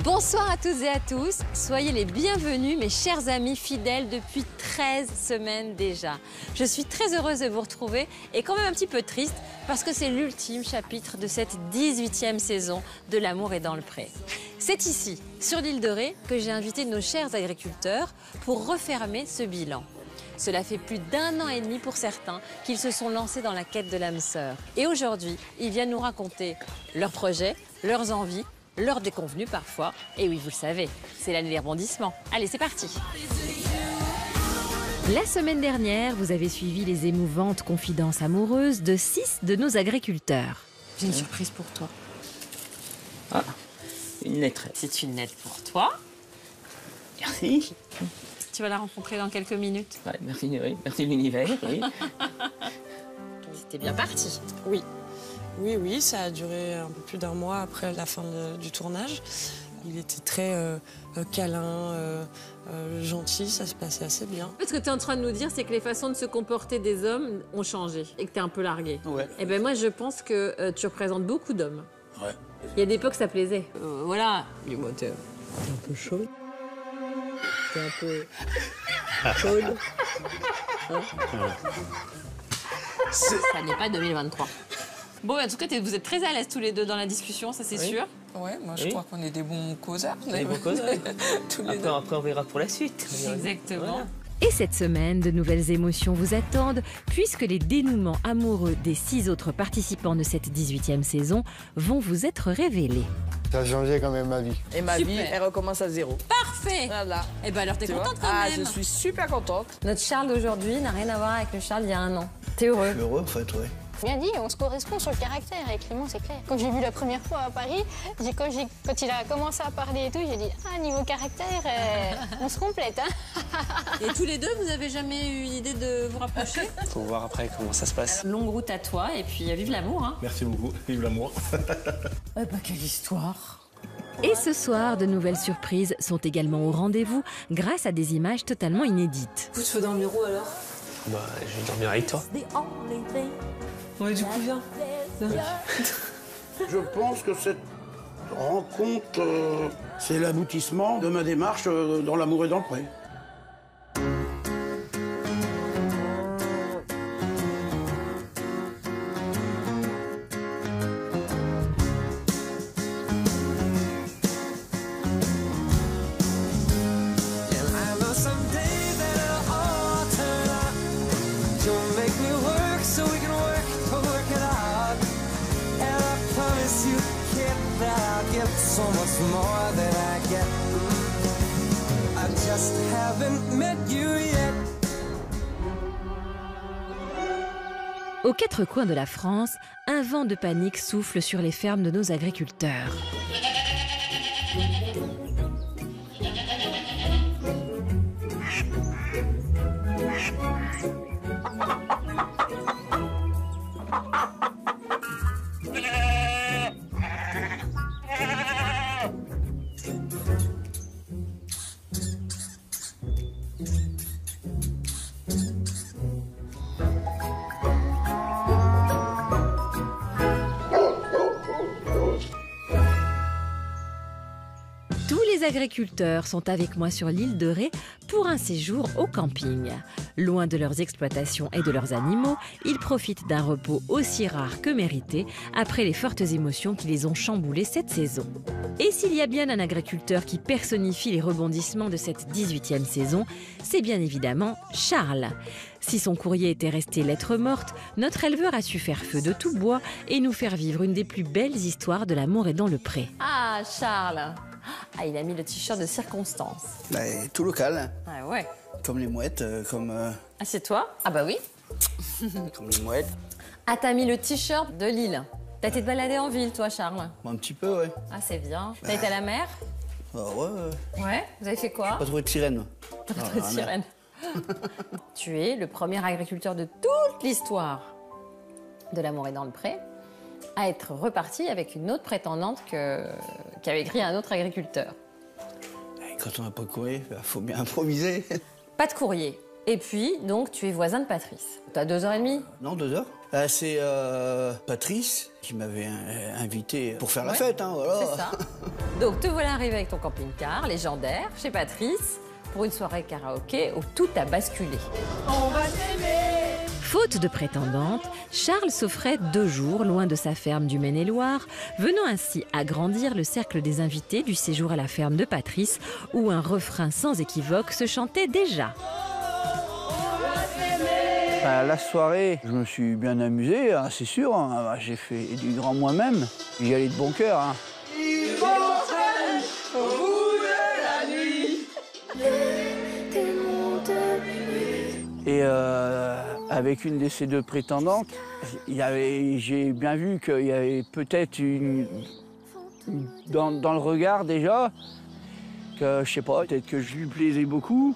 Bonsoir à toutes et à tous, soyez les bienvenus mes chers amis fidèles depuis 13 semaines déjà. Je suis très heureuse de vous retrouver et quand même un petit peu triste parce que c'est l'ultime chapitre de cette 18e saison de L'amour est dans le pré. C'est ici, sur l'île de Ré, que j'ai invité nos chers agriculteurs pour refermer ce bilan. Cela fait plus d'1 an et demi pour certains qu'ils se sont lancés dans la quête de l'âme sœur. Et aujourd'hui, ils viennent nous raconter leurs projets, leurs envies, leurs déconvenues parfois. Et oui, vous le savez, c'est l'année des rebondissements. Allez, c'est parti! La semaine dernière, vous avez suivi les émouvantes confidences amoureuses de 6 de nos agriculteurs. J'ai une surprise pour toi. Ah, une lettre. C'est une lettre pour toi. Merci. Tu vas la rencontrer dans quelques minutes. Ouais, merci, oui. Merci l'univers. Oui. C'était bien parti. Oui. Oui, ça a duré un peu plus d'1 mois après la fin du tournage. Il était très câlin, gentil, ça se passait assez bien. Ce que tu es en train de nous dire, c'est que les façons de se comporter des hommes ont changé et que tu es un peu largué. Ouais. Et ben moi, je pense que tu représentes beaucoup d'hommes. Ouais. Il y a des époques, ça plaisait. Voilà. Moi, t'es un peu chaud. T'es un peu chaude. Hein? Ça n'est pas 2023. Bon, en tout cas, vous êtes très à l'aise tous les deux dans la discussion, ça c'est sûr. Ouais, moi je crois qu'on est des bons causeurs. Des bons causeurs. Tous les deux. Après, on verra pour la suite. Exactement. Voilà. Et cette semaine, de nouvelles émotions vous attendent, puisque les dénouements amoureux des 6 autres participants de cette 18e saison vont vous être révélés. Ça a changé quand même ma vie. Et ma vie, elle recommence à 0. Parfait. Voilà. Et ben alors, t'es Tu contente vois? quand même. Je suis super contente. Notre Charles d'aujourd'hui n'a rien à voir avec le Charles d'il y a 1 an. T'es heureux? Heureux, en fait, ouais. Bien dit, on se correspond sur le caractère avec Clément, c'est clair. Quand j'ai vu la première fois à Paris, quand il a commencé à parler et tout, j'ai dit « Ah, niveau caractère, on se complète, hein ?» Et tous les deux, vous avez jamais eu l'idée de vous rapprocher? Faut voir après comment ça se passe. Longue route à toi et puis vive l'amour, hein. Merci beaucoup. Vive l'amour. Eh ben, quelle histoire! Et ce soir, de nouvelles surprises sont également au rendez-vous grâce à des images totalement inédites. Vous te fais dormir où alors? Bah, je vais dormir avec toi. Ouais, du coup, viens. Je pense que cette rencontre, c'est l'aboutissement de ma démarche dans l'amour et dans le pré. Aux 4 coins de la France, un vent de panique souffle sur les fermes de nos agriculteurs. Les agriculteurs sont avec moi sur l'île de Ré pour un séjour au camping. Loin de leurs exploitations et de leurs animaux, ils profitent d'un repos aussi rare que mérité après les fortes émotions qui les ont chamboulés cette saison. Et s'il y a bien un agriculteur qui personnifie les rebondissements de cette 18e saison, c'est bien évidemment Charles. Si son courrier était resté lettre morte, notre éleveur a su faire feu de tout bois et nous faire vivre une des plus belles histoires de l'amour et dans le pré. Ah, Charles! Ah, il a mis le t-shirt de circonstance. Tout local, Ah ouais. comme les mouettes, comme Assieds-toi. Ah bah oui. les mouettes. Ah, t'as mis le t-shirt de Lille. T'as été te balader en ville, toi, Charles? Un petit peu, ouais. Ah, c'est bien. T'as été à la mer? Ah ouais, Ouais. Vous avez fait quoi? pas trouvé de sirène. Pas de sirène. Tu es le premier agriculteur de toute l'histoire de l'amour est dans le pré à être reparti avec une autre prétendante qu'avait écrit un autre agriculteur. Quand on n'a pas de courrier, il faut bien improviser. Pas de courrier. Et puis, donc, tu es voisin de Patrice. T'as 2h30? Non, 2 heures. C'est Patrice qui m'avait invité pour faire la fête. Hein, voilà. C'est ça. Donc, te voilà arrivé avec ton camping-car légendaire chez Patrice pour une soirée karaoké où tout a basculé. Faute de prétendante, Charles s'offrait 2 jours loin de sa ferme du Maine-et-Loire, venant ainsi agrandir le cercle des invités du séjour à la ferme de Patrice, où un refrain sans équivoque se chantait déjà. La soirée, je me suis bien amusé, hein, c'est sûr. Hein. J'ai fait du grand moi-même. J'y allais de bon cœur. Hein. Et avec une de ces 2 prétendantes, j'ai bien vu qu'il y avait peut-être dans le regard déjà, que je sais pas, peut-être que je lui plaisais beaucoup.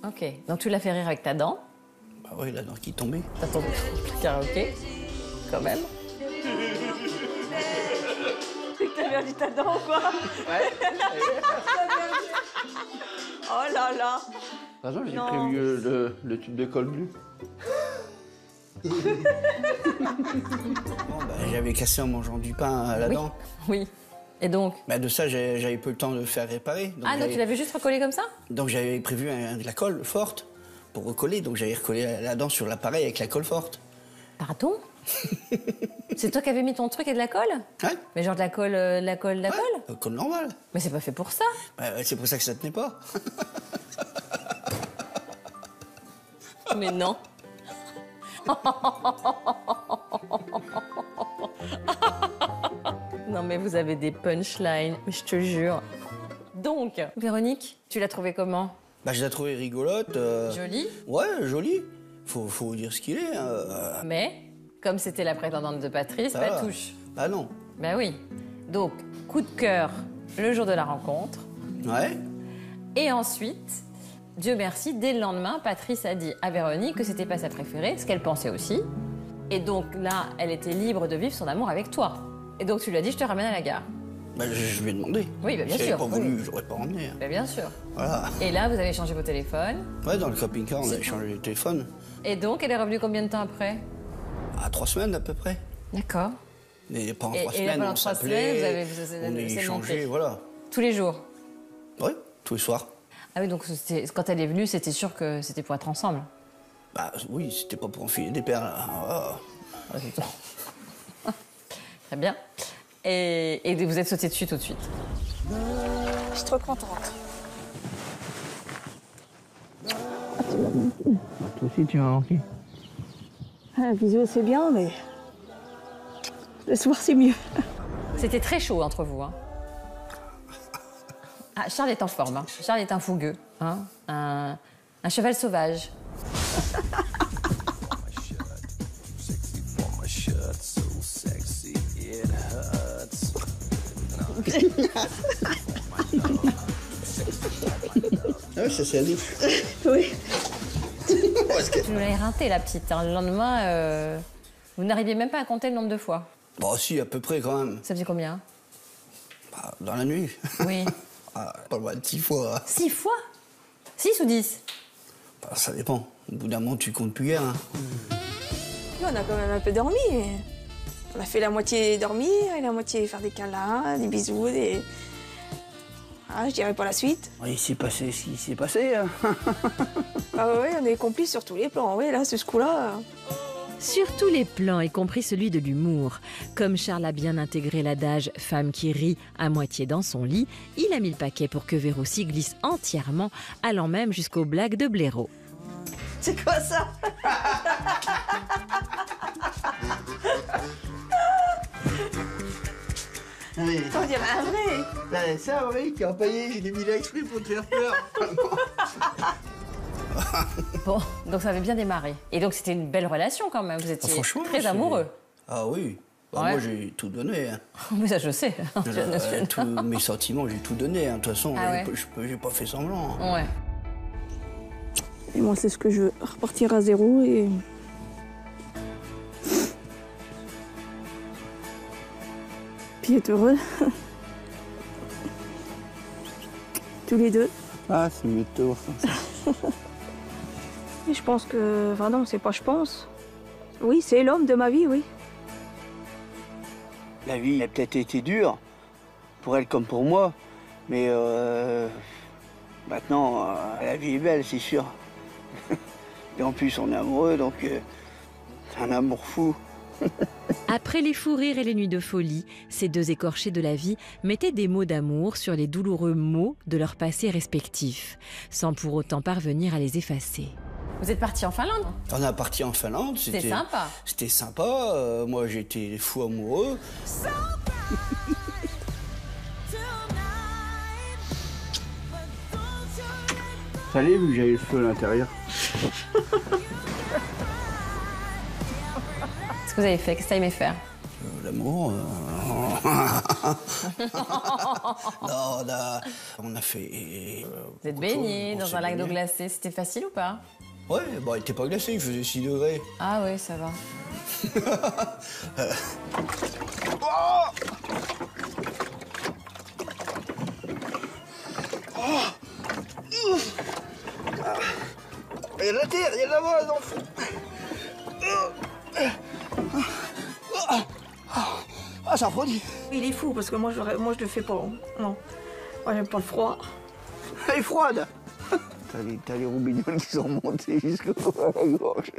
Ok, donc tu l'as fait rire avec ta dent. Bah oui, la dent qui tombait. T'as ton karaoké, quand même. C'est que t'as perdu ta dent ou quoi? Ouais. Oh là là. De toute façon, j'ai prévu le tube de colle bleu. Bon, j'avais cassé en mangeant du pain la dent. Oui. Et donc? De ça, j'avais peu le temps de le faire réparer. Donc tu l'avais juste recollé comme ça? Donc j'avais prévu de la colle forte pour recoller. Donc j'avais recollé la dent sur l'appareil avec la colle forte. Pardon? C'est toi qui avais mis ton truc et de la colle? Ouais. Mais genre de la colle, la colle? Colle normale. Mais c'est pas fait pour ça. C'est pour ça que ça tenait pas. Mais non. Non mais vous avez des punchlines, je te jure. Donc, Véronique, tu l'as trouvée comment? Je l'ai trouvée rigolote. Jolie? Ouais, jolie. Faut dire ce qu'il est. Mais, comme c'était la prétendante de Patrice, pas touche. Bah non. Bah oui. Donc, coup de cœur le jour de la rencontre. Ouais. Et ensuite, Dieu merci, dès le lendemain, Patrice a dit à Véronique que c'était pas sa préférée, ce qu'elle pensait aussi. Et donc là, elle était libre de vivre son amour avec toi. Et donc tu lui as dit, je te ramène à la gare. Je lui ai demandé. Oui, bien sûr. Si elle sûr. n'avait pas voulu, j'aurais pas ramené. Bah, bien sûr. Voilà. Et là, vous avez échangé vos téléphones. Ouais, dans le camping-car, on a échangé les téléphones. Et donc, elle est revenue combien de temps après? 3 semaines à peu près. D'accord. Mais pendant 3 Et semaines, pendant on 3 s'appelait, semaines, on a échangé, voilà. Tous les jours? Oui, tous les soirs. Ah oui, donc quand elle est venue, c'était sûr que c'était pour être ensemble? Oui, c'était pas pour enfiler des perles. Très bien. Et vous êtes sauté dessus tout de suite? Je suis trop contente. Toi aussi, tu m'as manqué. Un bisou, c'est bien, mais le soir, c'est mieux. C'était très chaud entre vous, hein? Ah, Charles est en forme, hein. Charles est un fougueux, hein? Un cheval sauvage. Ah oui, ça s'est allé. Oui. Tu nous l'as éreinté, la petite. Hein. Le lendemain, vous n'arriviez même pas à compter le nombre de fois. Si, à peu près quand même. Ça faisait combien? Dans la nuit. Oui. Pas loin de 6 fois. 6 fois? 6 ou 10? Ça dépend. Au bout d'un moment, tu comptes plus guère. Hein. On a quand même un peu dormi. On a fait la moitié dormir et la moitié faire des câlins, des bisous, des... Ah, je dirais pas la suite. Il s'est passé ce qui s'est passé. Hein. Oui, on est complices sur tous les plans. Oui, là, ce coup-là... Sur tous les plans, y compris celui de l'humour. Comme Charles a bien intégré l'adage « femme qui rit à moitié dans son lit », il a mis le paquet pour que Véro s'y glisse entièrement, allant même jusqu'aux blagues de blaireau. C'est quoi ça? On dirait un vrai. C'est un vrai qui a empaillé, je l'ai mis là exprès pour te faire peur. Bon, donc ça avait bien démarré. Et donc c'était une belle relation quand même, vous étiez très amoureux. Ah oui, moi j'ai tout donné. Hein. Mais ça je sais. Tous mes sentiments, j'ai tout donné. Hein. De toute façon, j'ai pas fait semblant. Hein. Ouais. Et moi, c'est ce que je veux, repartir à zéro et... Puis être heureux. Tous les deux. C'est mieux de te voir comme ça. Et je pense que... Enfin non, c'est pas je pense. Oui, c'est l'homme de ma vie, oui. La vie a peut-être été dure, pour elle comme pour moi, mais maintenant, la vie est belle, c'est sûr. Et en plus, on est amoureux, donc c'est un amour fou. Après les fous rires et les nuits de folie, ces deux écorchés de la vie mettaient des mots d'amour sur les douloureux mots de leur passé respectif, sans pour autant parvenir à les effacer. Vous êtes partis en Finlande? On est parti en Finlande. C'était sympa. C'était sympa. Moi, j'étais fou amoureux. Ça allait vu que j'avais le feu à l'intérieur. Qu'est-ce que vous avez fait? Qu'est-ce que vous aimez faire? L'amour. Non, on a fait. Vous êtes baigné dans un lac d'eau glacée. C'était facile ou pas? Ouais, bon, il était pas glacé, il faisait 6 degrés. Ah oui, ça va. Il y a de la terre, il y a de la voile dans le fond. Ah, ça refroidit. Il est fou parce que moi je le fais pas. Non. Moi j'aime pas le froid. Elle est froide. T'as les roubignoles qui sont remontés jusqu'au la gorge.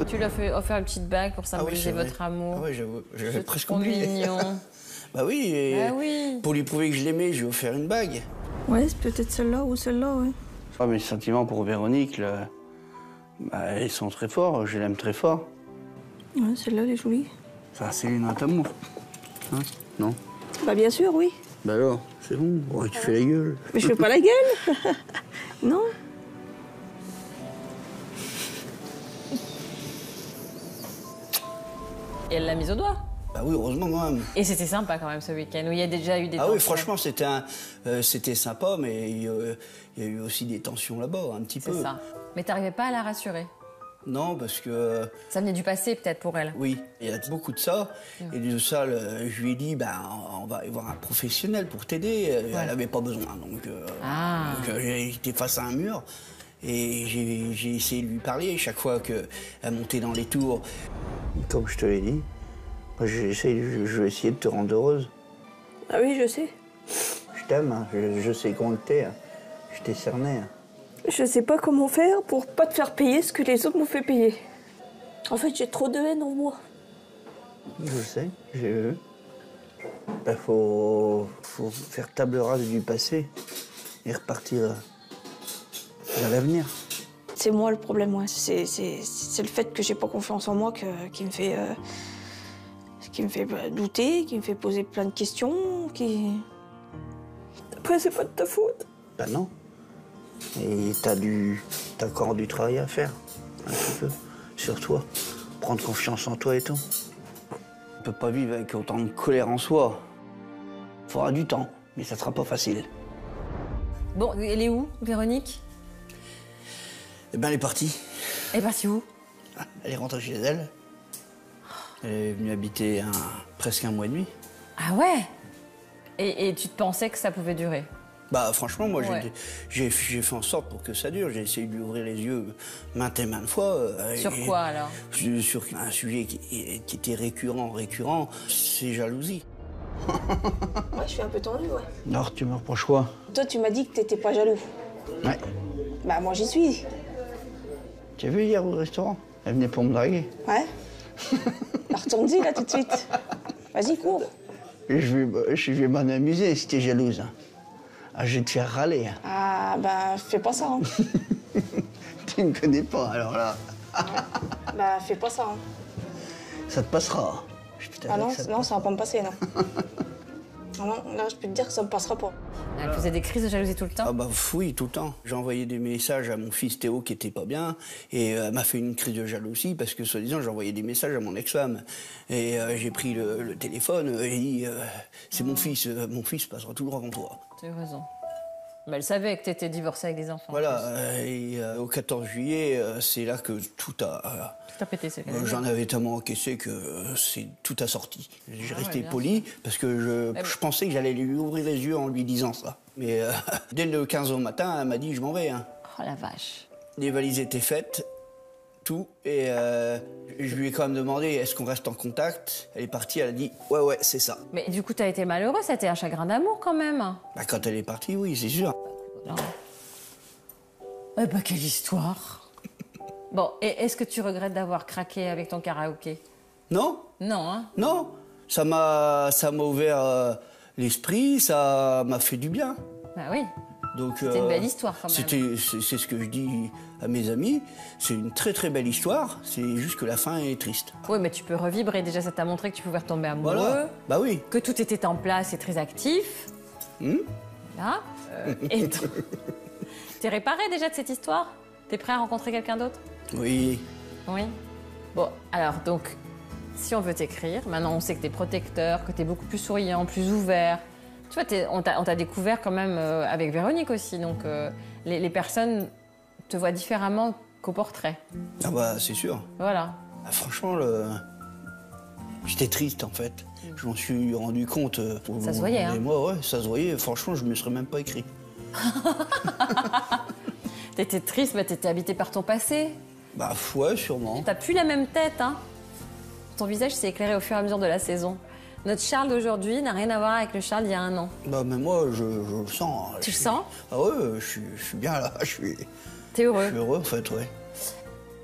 Tu lui as fait offert une petite bague pour symboliser votre amour. Ah ouais, j'avoue, j'avais presque trop oublié. mignon. Bah oui, Bah oui. Pour lui prouver que je l'aimais, je lui ai offert une bague. Ouais, c'est peut-être celle-là ou celle-là, ouais. Ah, mes sentiments pour Véronique, bah, ils sont très forts, je l'aime très fort. Ouais, celle-là, elle est jolie. Ça, c'est une note amour. Hein? Non? Bah bien sûr, oui. Bah alors, c'est bon, ouais, tu fais la gueule. Mais je fais pas la gueule. Non. Et elle l'a mise au doigt. Bah oui, heureusement quand même. Et c'était sympa quand même ce week-end où il y a déjà eu des tensions. Ah oui, franchement, c'était sympa, mais il y a eu aussi des tensions là-bas, un petit peu. C'est ça. Mais t'arrivais pas à la rassurer? Non, parce que... Ça venait du passé peut-être pour elle. Oui, il y a beaucoup de ça. Et de ça, je lui ai dit, bah, on va y voir un professionnel pour t'aider. Ouais. Elle n'avait pas besoin, donc j'étais face à un mur. Et j'ai essayé de lui parler chaque fois qu'elle montait dans les tours. Comme je te l'ai dit, je vais essayer de te rendre heureuse. Ah oui, je sais. Je t'aime, hein. Je sais qu'on t'es. Hein. Je t'ai cerné. Hein. Je sais pas comment faire pour pas te faire payer ce que les autres m'ont fait payer. En fait, j'ai trop de haine en moi. Je sais, j'ai vu. Ben, faut faire table rase du passé et repartir vers l'avenir. C'est moi le problème, ouais. C'est le fait que j'ai pas confiance en moi qui me fait douter, qui me fait poser plein de questions, Après, c'est pas de ta faute. Ben non. Et t'as encore du travail à faire, un petit peu, sur toi. Prendre confiance en toi et tout. On peut pas vivre avec autant de colère en soi. Faudra du temps, mais ça sera pas facile. Bon, elle est où, Véronique? Eh ben, elle est partie. Elle est partie où? Elle est rentrée chez elle. Elle est venue habiter presque un mois et demi. Ah ouais? Et tu te pensais que ça pouvait durer? Bah franchement, moi j'ai fait en sorte pour que ça dure. J'ai essayé de lui ouvrir les yeux maintes et maintes fois. Sur quoi alors? Sur un sujet qui était récurrent, c'est jalousie. Ouais, je suis un peu tendue, ouais. Alors tu me reproches quoi? Toi, tu m'as dit que t'étais pas jaloux. Ouais. Bah moi, j'y suis. Tu as vu hier au restaurant? Elle venait pour me draguer. Ouais. Bah, retourne-y là tout de suite. Vas-y, cours. Je vais m'en amuser si t'es jalouse. Ah, je vais te faire râler. Ah, bah, fais pas ça. Hein. Tu me connais pas, alors là. Bah, fais pas ça. Hein. Ça te passera. Ah non, non, ça va pas me passer, non. Ah non, là, je peux te dire que ça me passera pas. Elle faisait des crises de jalousie tout le temps? Ah bah oui, tout le temps. J'ai envoyé des messages à mon fils Théo qui était pas bien et elle m'a fait une crise de jalousie parce que soi-disant j'ai envoyé des messages à mon ex-femme et j'ai pris le téléphone et dit c'est mon fils passera toujours avant toi. Tu as raison. Mais elle savait que tu étais divorcé avec des enfants. Voilà, et au 14 juillet, c'est là que tout a pété, c'est j'en avais tellement encaissé que tout a sorti. J'ai resté poli parce que je pensais que j'allais lui ouvrir les yeux en lui disant ça. Mais dès le 15 au matin, elle m'a dit je m'en vais. Hein. Oh la vache. les valises étaient faites, tout, et je lui ai quand même demandé est-ce qu'on reste en contact. Elle est partie, elle a dit ouais, c'est ça. Mais du coup, t'as été malheureux, c'était un chagrin d'amour quand même. Bah, quand elle est partie, oui, c'est sûr. Eh ben, quelle histoire. Bon, et est-ce que tu regrettes d'avoir craqué avec ton karaoké? Non. Non, hein? Non, ça m'a ouvert l'esprit, ça m'a fait du bien. Bah oui. C'était une belle histoire quand même. C'est ce que je dis à mes amis, c'est une très très belle histoire, c'est juste que la fin est triste. Oui, mais tu peux revibrer, déjà ça t'a montré que tu pouvais retomber amoureux. Voilà, bah oui. Que tout était en place et très actif. Là. Et t'es réparé déjà de cette histoire? T'es prêt à rencontrer quelqu'un d'autre? Oui. Oui. Bon, alors donc, si on veut t'écrire, maintenant on sait que t'es protecteur, que t'es beaucoup plus souriant, plus ouvert. Tu vois, on t'a découvert quand même avec Véronique aussi, donc les personnes te voient différemment qu'au portrait. Ah bah c'est sûr. Voilà. Ah, franchement, j'étais triste en fait. Je m'en suis rendu compte. Ça se voyait, hein? Et moi, ouais, ça se voyait. Franchement, je ne me serais même pas écrit. T'étais triste, mais t'étais habité par ton passé. Bah ouais, sûrement. T'as plus la même tête, hein? Ton visage s'est éclairé au fur et à mesure de la saison. Notre Charles d'aujourd'hui n'a rien à voir avec le Charles d'il y a un an. Bah mais moi, je le sens. Tu le sens? Ah ouais, je suis bien là, T'es heureux? Je suis heureux en fait, ouais.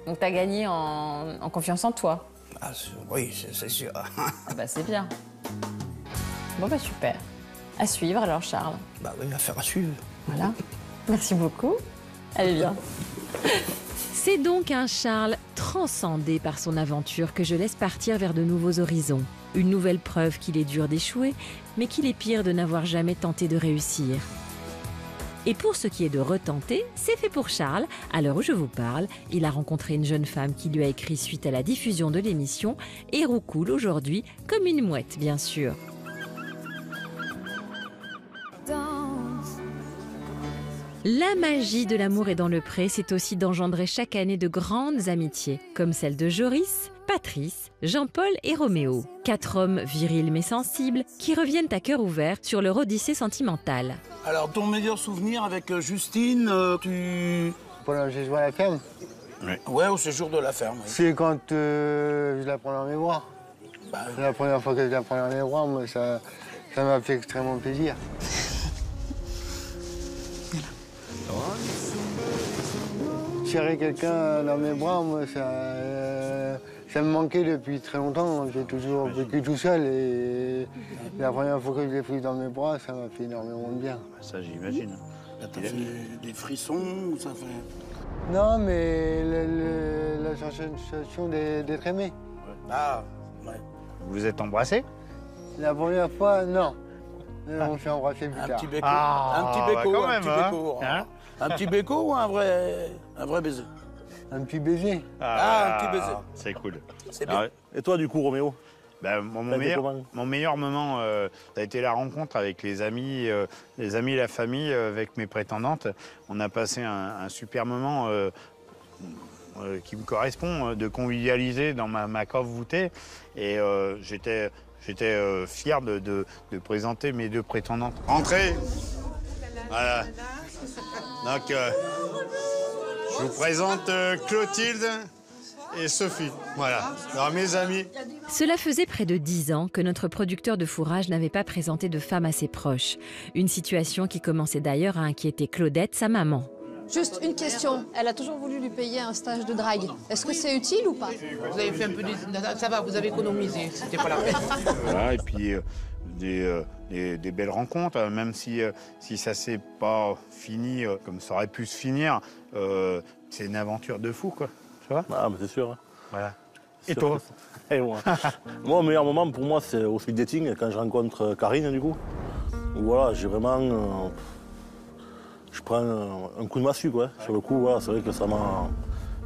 Donc t'as gagné en confiance en toi? Ah, oui, c'est sûr. Ah bah c'est bien. Bon bah super. À suivre alors Charles. Bah oui, affaire à suivre. Voilà. Merci beaucoup. Allez bien. C'est donc un Charles transcendé par son aventure que je laisse partir vers de nouveaux horizons. Une nouvelle preuve qu'il est dur d'échouer, mais qu'il est pire de n'avoir jamais tenté de réussir. Et pour ce qui est de retenter, c'est fait pour Charles. À l'heure où je vous parle, il a rencontré une jeune femme qui lui a écrit suite à la diffusion de l'émission et roucoule aujourd'hui comme une mouette, bien sûr. La magie de l'amour est dans le pré, c'est aussi d'engendrer chaque année de grandes amitiés, comme celle de Joris, Patrice, Jean-Paul et Roméo. 4 hommes virils mais sensibles qui reviennent à cœur ouvert sur leur odyssée sentimentale. Alors, ton meilleur souvenir avec Justine, Pendant que j'ai joué à la ferme. Ouais, au séjour de la ferme. Oui. C'est quand je la prends dans mes bras. Bah, La première fois que je la prends dans mes bras, moi, ça m'a fait extrêmement plaisir. Serrer quelqu'un dans mes bras, moi, ça me manquait depuis très longtemps. J'ai toujours vécu tout seul et la première fois que je l'ai pris dans mes bras, ça m'a fait énormément de bien. Ça, j'imagine. T'as fait des frissons ou ça fait... Non, mais la sensation d'être aimé. Ah, ouais. Vous vous êtes embrassés? La première fois, non. On s'est embrassé plus tard. Petit béco. Ah, un petit béco, bah quand un même, petit hein. béco. Hein? Un petit béco ou un vrai baiser? Un petit baiser. Ah, un petit baiser. C'est cool. C'est bien. Et toi, du coup, Roméo? Mon meilleur moment, ça a été la rencontre avec les amis et la famille, avec mes prétendantes. On a passé un super moment qui me correspond, de convivialiser dans ma cave voûtée. Et j'étais fier de présenter mes 2 prétendantes. Entrez. Voilà. Donc, je vous présente Clotilde et Sophie. Voilà, alors mes amis. Cela faisait près de 10 ans que notre producteur de fourrage n'avait pas présenté de femme à ses proches. Une situation qui commençait d'ailleurs à inquiéter Claudette, sa maman. Juste une question. Elle a toujours voulu lui payer un stage de drague. Est-ce que c'est utile ou pas? Vous avez fait un peu de... Ça va, vous avez économisé. C'était pas la peine. Voilà, et puis des belles rencontres, même si ça s'est pas fini comme ça aurait pu se finir. C'est une aventure de fou, quoi. Tu vois? Ah, mais c'est sûr. Hein. Voilà. Et toi? Et moi, le meilleur moment pour moi, c'est au speed dating, quand je rencontre Karine, du coup. Voilà, j'ai vraiment... je prends un coup de massue, quoi. Sur le coup, voilà, c'est vrai que ça m'a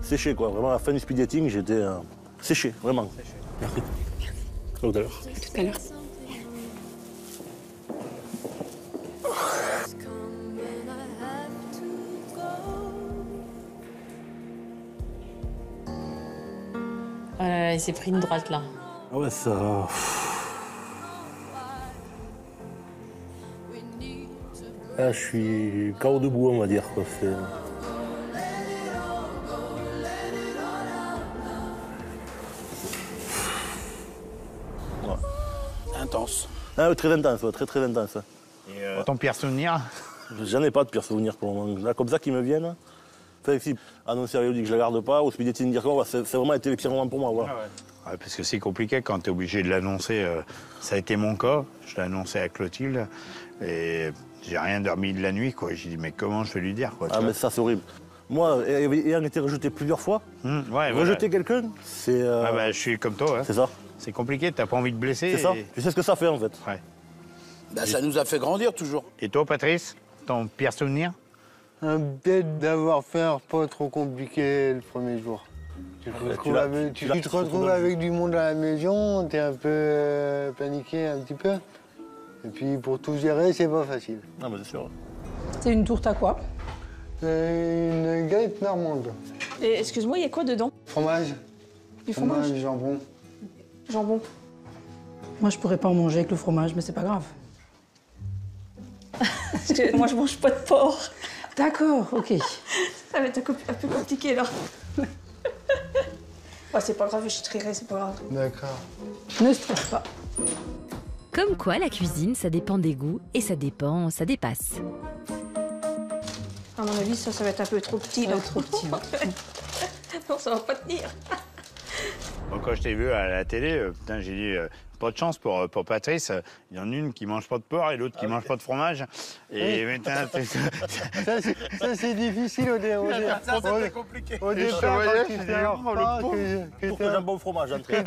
séché, quoi. Vraiment, à la fin du speed dating, j'étais séché, vraiment. Merci. À tout à l'heure. À tout à l'heure. Il s'est pris une droite là. Ah ouais, ça... Là, je suis KO debout, on va dire, quoi. Intense. Ah, très intense, ouais, très intense. Et ton pire souvenir? J'en ai pas de pire souvenir pour le moment. Là, comme ça qui me viennent. Enfin, si annoncer à Elodie que je la garde pas, ou Speed Dating dire quoi, c'est vraiment été les pires moments pour moi. Voilà. Ouais, parce que c'est compliqué quand tu es obligé de l'annoncer. Ça a été mon cas. Je l'ai annoncé à Clotilde. Et j'ai rien dormi de la nuit, quoi. J'ai dit, mais comment je vais lui dire, quoi? Ah, mais ça, c'est horrible. Moi, ayant été rejeté plusieurs fois, rejeter quelqu'un, c'est... Ah bah, je suis comme toi. Hein. C'est ça. C'est compliqué, t'as pas envie de blesser. C'est ça. Tu sais ce que ça fait, en fait. Ouais. Bah, ça nous a fait grandir, toujours. Et toi, Patrice, ton pire souvenir? Peut-être d'avoir fait un repas trop compliqué le premier jour. Tu te retrouves avec du monde à la maison, t'es un peu paniqué un petit peu. Et puis pour tout gérer, c'est pas facile. Ah, mais c'est sûr. C'est une tourte à quoi? Une galette normande. Et excuse-moi, il y a quoi dedans? Fromage. Du fromage? Jambon. Jambon. Moi, je pourrais pas en manger avec le fromage, mais c'est pas grave. Moi, je mange pas de porc. D'accord, ok. Ça va être un peu compliqué, là. Oh, c'est pas grave, je trierai, c'est pas grave. D'accord. Ne stresse pas. Comme quoi, la cuisine, ça dépend des goûts et ça dépasse. À mon avis, ça va être un peu trop petit, là. Trop petit. Non, ça va pas tenir. Bon, quand je t'ai vu à la télé, putain, j'ai dit, pas de chance pour Patrice. Il y en a une qui mange pas de porc et l'autre qui mange pas de fromage. Et ça, c'est difficile au départ. Ça, c'était compliqué. Au départ, quand tu fais un repas, Pour que j'ai un bon fromage, entrée.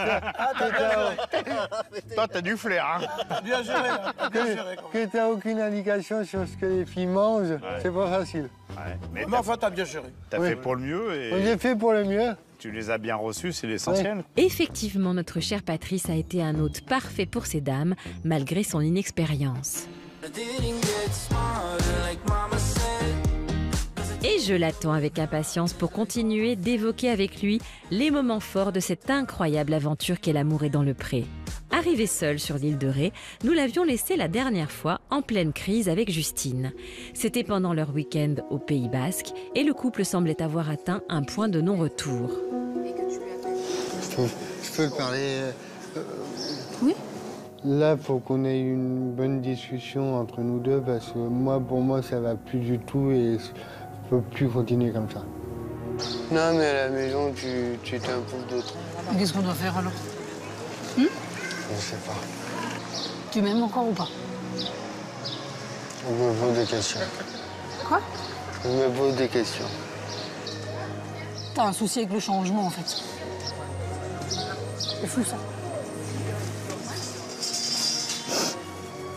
Toi, t'as du flair, hein. Bien géré, hein. Bien géré. Que t'as aucune indication sur ce que les filles mangent, c'est pas facile. Ouais, mais enfin, t'as bien géré. T'as fait pour le mieux et... On a fait pour le mieux. Tu les as bien reçus, c'est l'essentiel. Effectivement, notre cher Patrice a été un hôte parfait pour ces dames, malgré son inexpérience. Et je l'attends avec impatience pour continuer d'évoquer avec lui les moments forts de cette incroyable aventure qu'est l'amour est dans le pré. Arrivé seul sur l'île de Ré, nous l'avions laissé la dernière fois en pleine crise avec Justine. C'était pendant leur week-end au Pays Basque et le couple semblait avoir atteint un point de non-retour. Je peux te parler Oui. Là, il faut qu'on ait une bonne discussion entre nous deux parce que moi, pour moi, ça va plus du tout et je peux plus continuer comme ça. Non, mais à la maison, tu t'imposes d'autres. Qu'est-ce qu'on doit faire alors? Je sais pas. Tu m'aimes encore ou pas? Je me pose des questions. Quoi? Je me pose des questions. T'as un souci avec le changement, en fait. C'est fou, ça.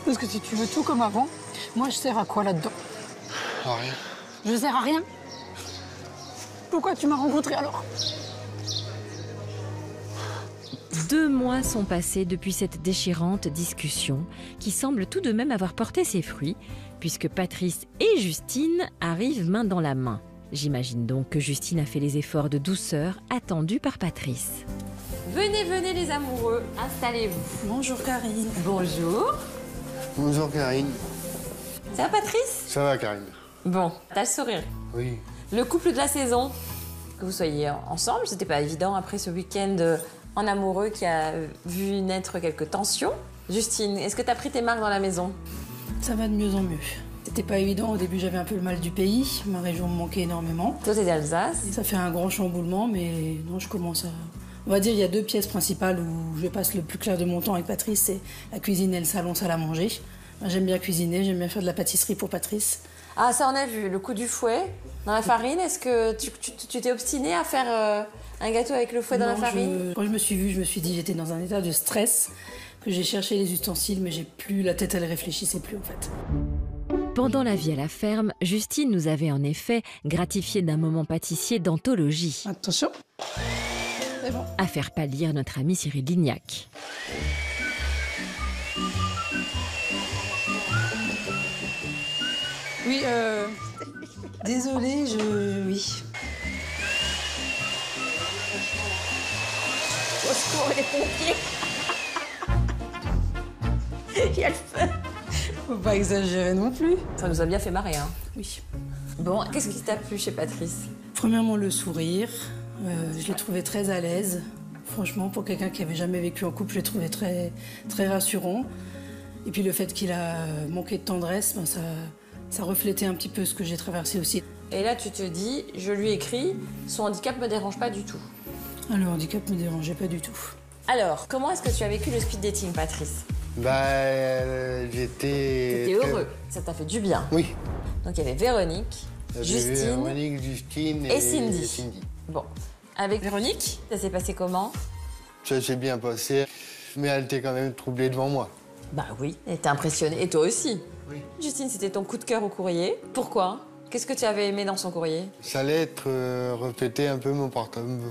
Parce que si tu veux tout comme avant, moi, je sers à quoi là-dedans? À rien. Je sers à rien? Pourquoi tu m'as rencontré alors? 2 mois sont passés depuis cette déchirante discussion qui semble tout de même avoir porté ses fruits puisque Patrice et Justine arrivent main dans la main. J'imagine donc que Justine a fait les efforts de douceur attendus par Patrice. Venez, venez les amoureux, installez-vous. Bonjour Karine. Bonjour. Bonjour Karine. Ça va Patrice? Ça va Karine. Bon, t'as le sourire. Oui. Le couple de la saison, que vous soyez ensemble, c'était pas évident après ce week-end en amoureux qui a vu naître quelques tensions. Justine, est-ce que t'as pris tes marques dans la maison? Ça va de mieux en mieux. C'était pas évident, au début j'avais un peu le mal du pays, ma région me manquait énormément. Toi t'es d'Alsace. Ça fait un grand chamboulement, mais non, je commence à... On va dire il y a 2 pièces principales où je passe le plus clair de mon temps avec Patrice, c'est la cuisine et le salon, salle à manger. J'aime bien cuisiner, j'aime bien faire de la pâtisserie pour Patrice. Ah ça on a vu, le coup du fouet dans la farine, est-ce que tu t'es obstinée à faire un gâteau avec le fouet dans la farine? Quand je me suis vue, je me suis dit j'étais dans un état de stress, que j'ai cherché les ustensiles, mais j'ai plus la tête, elle réfléchissait plus en fait. Pendant la vie à la ferme, Justine nous avait en effet gratifié d'un moment pâtissier d'anthologie. Attention, c'est bon. À faire pâlir notre ami Cyril Lignac. Oui, désolée, oui. Au secours, les pompiers. Il y a le feu. Faut pas exagérer non plus. Ça nous a bien fait marrer, hein. Oui. Bon, qu'est-ce qui t'a plu chez Patrice? Premièrement, le sourire. Je l'ai trouvé très à l'aise. Franchement, pour quelqu'un qui avait jamais vécu en couple, je l'ai trouvé très, très rassurant. Et puis le fait qu'il a manqué de tendresse, ben ça reflétait un petit peu ce que j'ai traversé aussi. Et là, tu te dis, je lui écris, son handicap me dérange pas du tout. Ah, le handicap me dérangeait pas du tout. Alors, comment est-ce que tu as vécu le speed dating, Patrice? J'étais... T'étais heureux, ça t'a fait du bien. Oui. Donc il y avait Véronique, Justine et Cindy. Bon, avec Véronique, ça s'est passé comment? Ça s'est bien passé, mais elle était quand même troublée devant moi. Bah oui, elle était impressionnée, et toi aussi. Oui. Justine, c'était ton coup de cœur au courrier. Pourquoi? Qu'est-ce que tu avais aimé dans son courrier? Ça allait être refléter un peu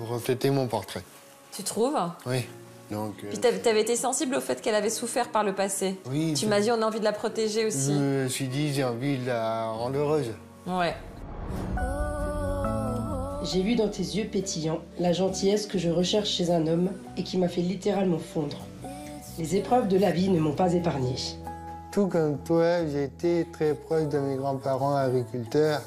refléter mon portrait. Tu trouves? Oui. Donc, puis t'avais été sensible au fait qu'elle avait souffert par le passé. Oui. Tu m'as dit on a envie de la protéger aussi. Je me suis dit j'ai envie de la rendre heureuse. Ouais. J'ai vu dans tes yeux pétillants la gentillesse que je recherche chez un homme et qui m'a fait littéralement fondre. Les épreuves de la vie ne m'ont pas épargné. Tout comme toi, j'ai été très proche de mes grands-parents agriculteurs.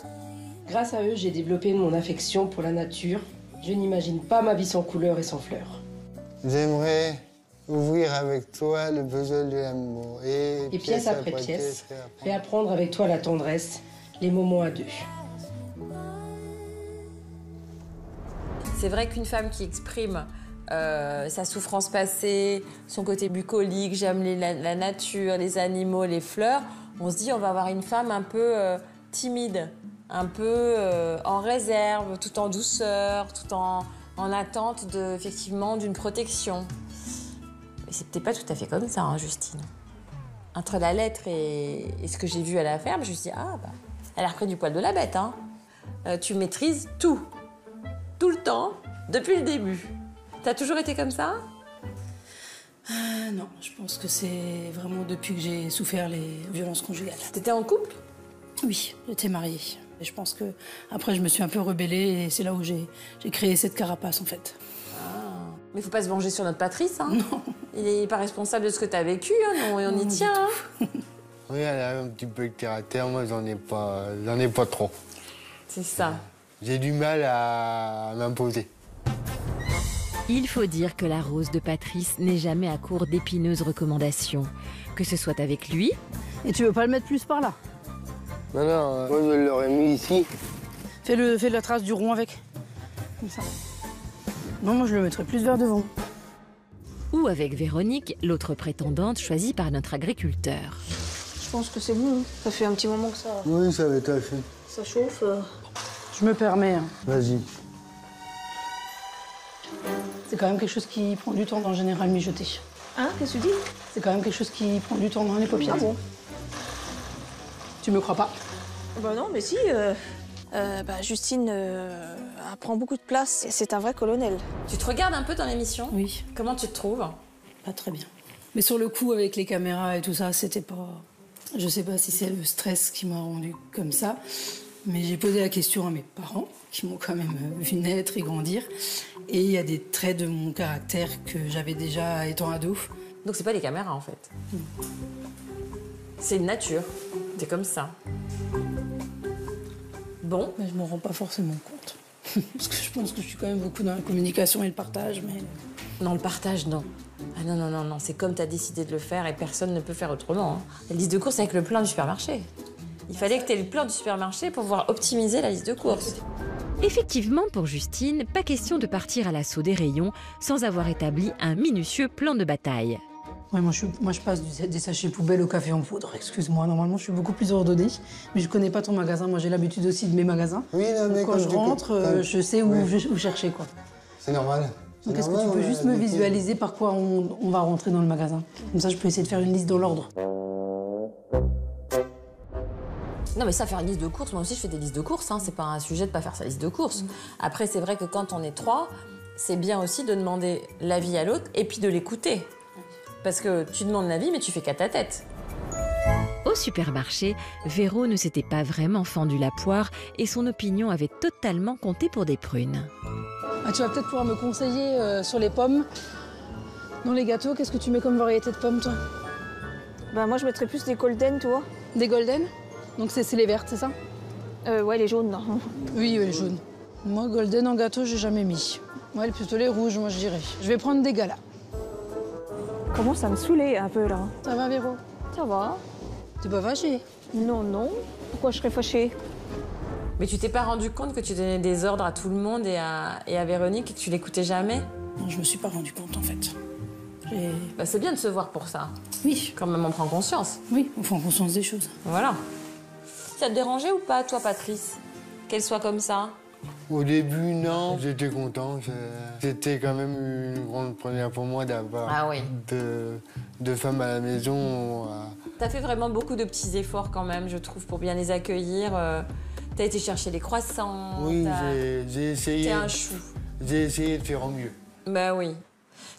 Grâce à eux, j'ai développé mon affection pour la nature. Je n'imagine pas ma vie sans couleurs et sans fleurs. J'aimerais ouvrir avec toi le puzzle de l'amour. Et pièce après pièce, fais apprendre avec toi la tendresse, les moments à deux. C'est vrai qu'une femme qui exprime sa souffrance passée, son côté bucolique, j'aime la nature, les animaux, les fleurs, on se dit on va avoir une femme un peu timide, un peu en réserve, tout en douceur, tout en attente effectivement d'une protection. Mais c'est peut-être pas tout à fait comme ça, hein, Justine. Entre la lettre et ce que j'ai vu à la ferme, je me suis dit, ah bah, elle a repris du poil de la bête. Hein. Tu maîtrises tout le temps, depuis le début. T'as toujours été comme ça? Non, je pense que c'est vraiment depuis que j'ai souffert les violences conjugales. T'étais en couple? Oui, j'étais mariée. Et je pense que après je me suis un peu rebellée et c'est là où j'ai créé cette carapace en fait. Ah. Mais faut pas se venger sur notre Patrice, hein? Non. Il est pas responsable de ce que t'as vécu, hein, on y tient. Hein. Oui, elle a un petit peu de caractère, moi j'en ai pas trop. C'est ça. J'ai du mal à m'imposer. Il faut dire que la rose de Patrice n'est jamais à court d'épineuses recommandations. Que ce soit avec lui... Et tu veux pas le mettre plus par là? Non, moi je l'aurais mis ici. Fais la trace du rond avec. Comme ça. Non, moi je le mettrais plus vers devant. Ou avec Véronique, l'autre prétendante choisie par notre agriculteur. Je pense que c'est bon, ça fait un petit moment que ça... Oui, ça va être fait. Ça chauffe. Je me permets. Hein. Vas-y. C'est quand même quelque chose qui prend du temps dans le général mijoter. Hein, qu'est-ce que tu dis? C'est quand même quelque chose qui prend du temps dans les paupières. Ah bon? Tu me crois pas? Bah non, mais si. Justine prend beaucoup de place. C'est un vrai colonel. Tu te regardes un peu dans l'émission? Oui. Comment tu te trouves? Pas très bien. Mais sur le coup, avec les caméras et tout ça, c'était pas... Je sais pas si c'est le stress qui m'a rendu comme ça, mais j'ai posé la question à mes parents, qui m'ont quand même vu naître et grandir. Et il y a des traits de mon caractère que j'avais déjà étant ado. Donc c'est pas les caméras, en fait. C'est une nature. T'es comme ça. Bon. Mais je m'en rends pas forcément compte. Parce que je pense que je suis quand même beaucoup dans la communication et le partage, mais... Non, le partage, non. Ah non, c'est comme t'as décidé de le faire et personne ne peut faire autrement. Hein. La liste de courses avec le plein du supermarché. Il fallait que t'aies le plein du supermarché pour pouvoir optimiser la liste de courses. Effectivement, pour Justine, pas question de partir à l'assaut des rayons sans avoir établi un minutieux plan de bataille. Ouais, moi, je passe des sachets poubelles au café en poudre. Excuse-moi, normalement, je suis beaucoup plus ordonnée. Mais je connais pas ton magasin. Moi, j'ai l'habitude aussi de mes magasins. Oui, non, mais quand je rentre, je sais où chercher, quoi. C'est normal. Donc, est-ce que tu peux juste me visualiser par quoi on va rentrer dans le magasin? Comme ça, je peux essayer de faire une liste dans l'ordre. Non, mais ça, faire une liste de courses, moi aussi, je fais des listes de courses. Hein. C'est pas un sujet de pas faire sa liste de courses. Après, c'est vrai que quand on est 3, c'est bien aussi de demander l'avis à l'autre et puis de l'écouter. Parce que tu demandes l'avis, mais tu fais qu'à ta tête. Au supermarché, Véro ne s'était pas vraiment fendu la poire et son opinion avait totalement compté pour des prunes. Ah, tu vas peut-être pouvoir me conseiller sur les pommes. Dans les gâteaux, qu'est-ce que tu mets comme variété de pommes, toi? Bah moi, je mettrais plus des golden, tu vois. Des golden? Donc c'est les vertes, c'est ça? Ouais, les jaunes, non. Oui, les jaunes. Moi, golden en gâteau, j'ai jamais mis. Ouais, le pistolet rouge, moi je dirais. Je vais prendre des galas. Commence à me saouler un peu là. Ça va, Véro? Ça va. T'es pas fâchée? Non, non. Pourquoi je serais fâchée? Mais tu t'es pas rendu compte que tu donnais des ordres à tout le monde et à Véronique et que tu l'écoutais jamais? Non, je me suis pas rendu compte en fait. Bah, c'est bien de se voir pour ça. Oui. Quand même, on prend conscience. Oui, on prend conscience des choses. Voilà. Ça te dérangeait ou pas, toi, Patrice, qu'elle soit comme ça? Au début, non. J'étais content. C'était quand même une grande première pour moi d'avoir deux femmes à la maison. T'as fait vraiment beaucoup de petits efforts quand même, je trouve, pour bien les accueillir. T'as été chercher les croissants. Oui, j'ai essayé. T'es un chou. J'ai essayé de faire au mieux. Bah oui.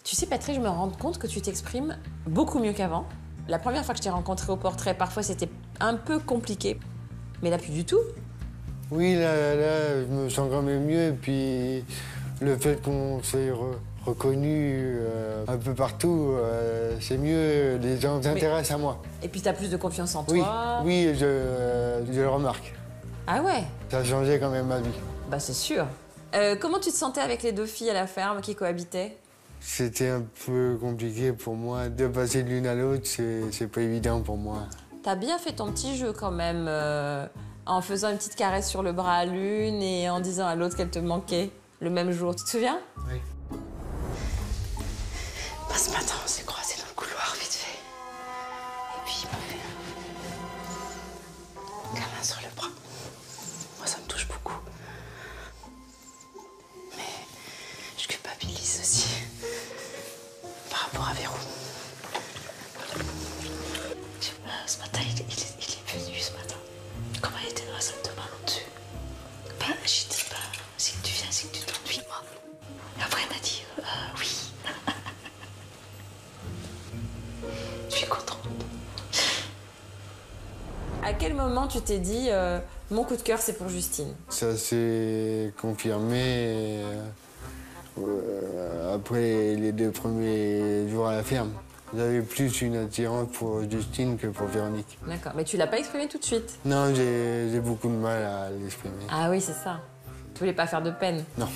Tu sais, Patrick, je me rends compte que tu t'exprimes beaucoup mieux qu'avant. La première fois que je t'ai rencontré au portrait, parfois c'était un peu compliqué. Mais là, plus du tout. Oui, là, je me sens quand même mieux. Et puis, le fait qu'on s'est reconnu un peu partout, c'est mieux. Les gens s'intéressent à moi. Et puis, t'as plus de confiance en Oui, toi. oui, je le remarque. Ah ouais? Ça a changé quand même ma vie. Bah, c'est sûr. Comment tu te sentais avec les deux filles à la ferme qui cohabitaient? C'était un peu compliqué pour moi. De passer de l'une à l'autre, c'est pas évident pour moi. T'as bien fait ton petit jeu quand même, en faisant une petite caresse sur le bras à l'une et en disant à l'autre qu'elle te manquait le même jour. Tu te souviens? Oui. Bah, ce matin, on s'est croisés dans le couloir vite fait. Et puis il m'a fait un câlin sur le bras. Moi, ça me touche beaucoup. Mais je culpabilise aussi par rapport à Véro. Je sais pas, ce matin, il est venu ce matin. Comment il était dans la salle de bain là-dessus? Ben, j'ai dit, bah, c'est que tu viens, c'est que tu t'ennuies, moi. Et après, il m'a dit, oui. Je suis contente. À quel moment tu t'es dit, mon coup de cœur, c'est pour Justine? Ça s'est confirmé après les 2 premiers jours à la ferme. J'avais plus une attirance pour Justine que pour Véronique. D'accord, mais tu l'as pas exprimé tout de suite? Non, j'ai beaucoup de mal à l'exprimer. Ah oui, c'est ça. Tu voulais pas faire de peine? Non.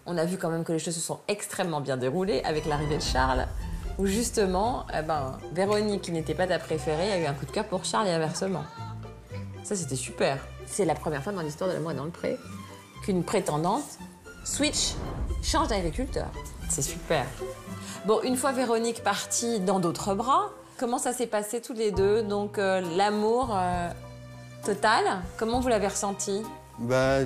On a vu quand même que les choses se sont extrêmement bien déroulées avec l'arrivée de Charles, où justement, Véronique, qui n'était pas ta préférée, a eu un coup de cœur pour Charles et inversement. Ça, c'était super. C'est la première fois dans l'histoire de l'amour et dans le pré qu'une prétendante change d'agriculteur. C'est super. Bon, une fois Véronique partie dans d'autres bras, comment ça s'est passé tous les deux? Donc, l'amour total, comment vous l'avez ressenti? Bah,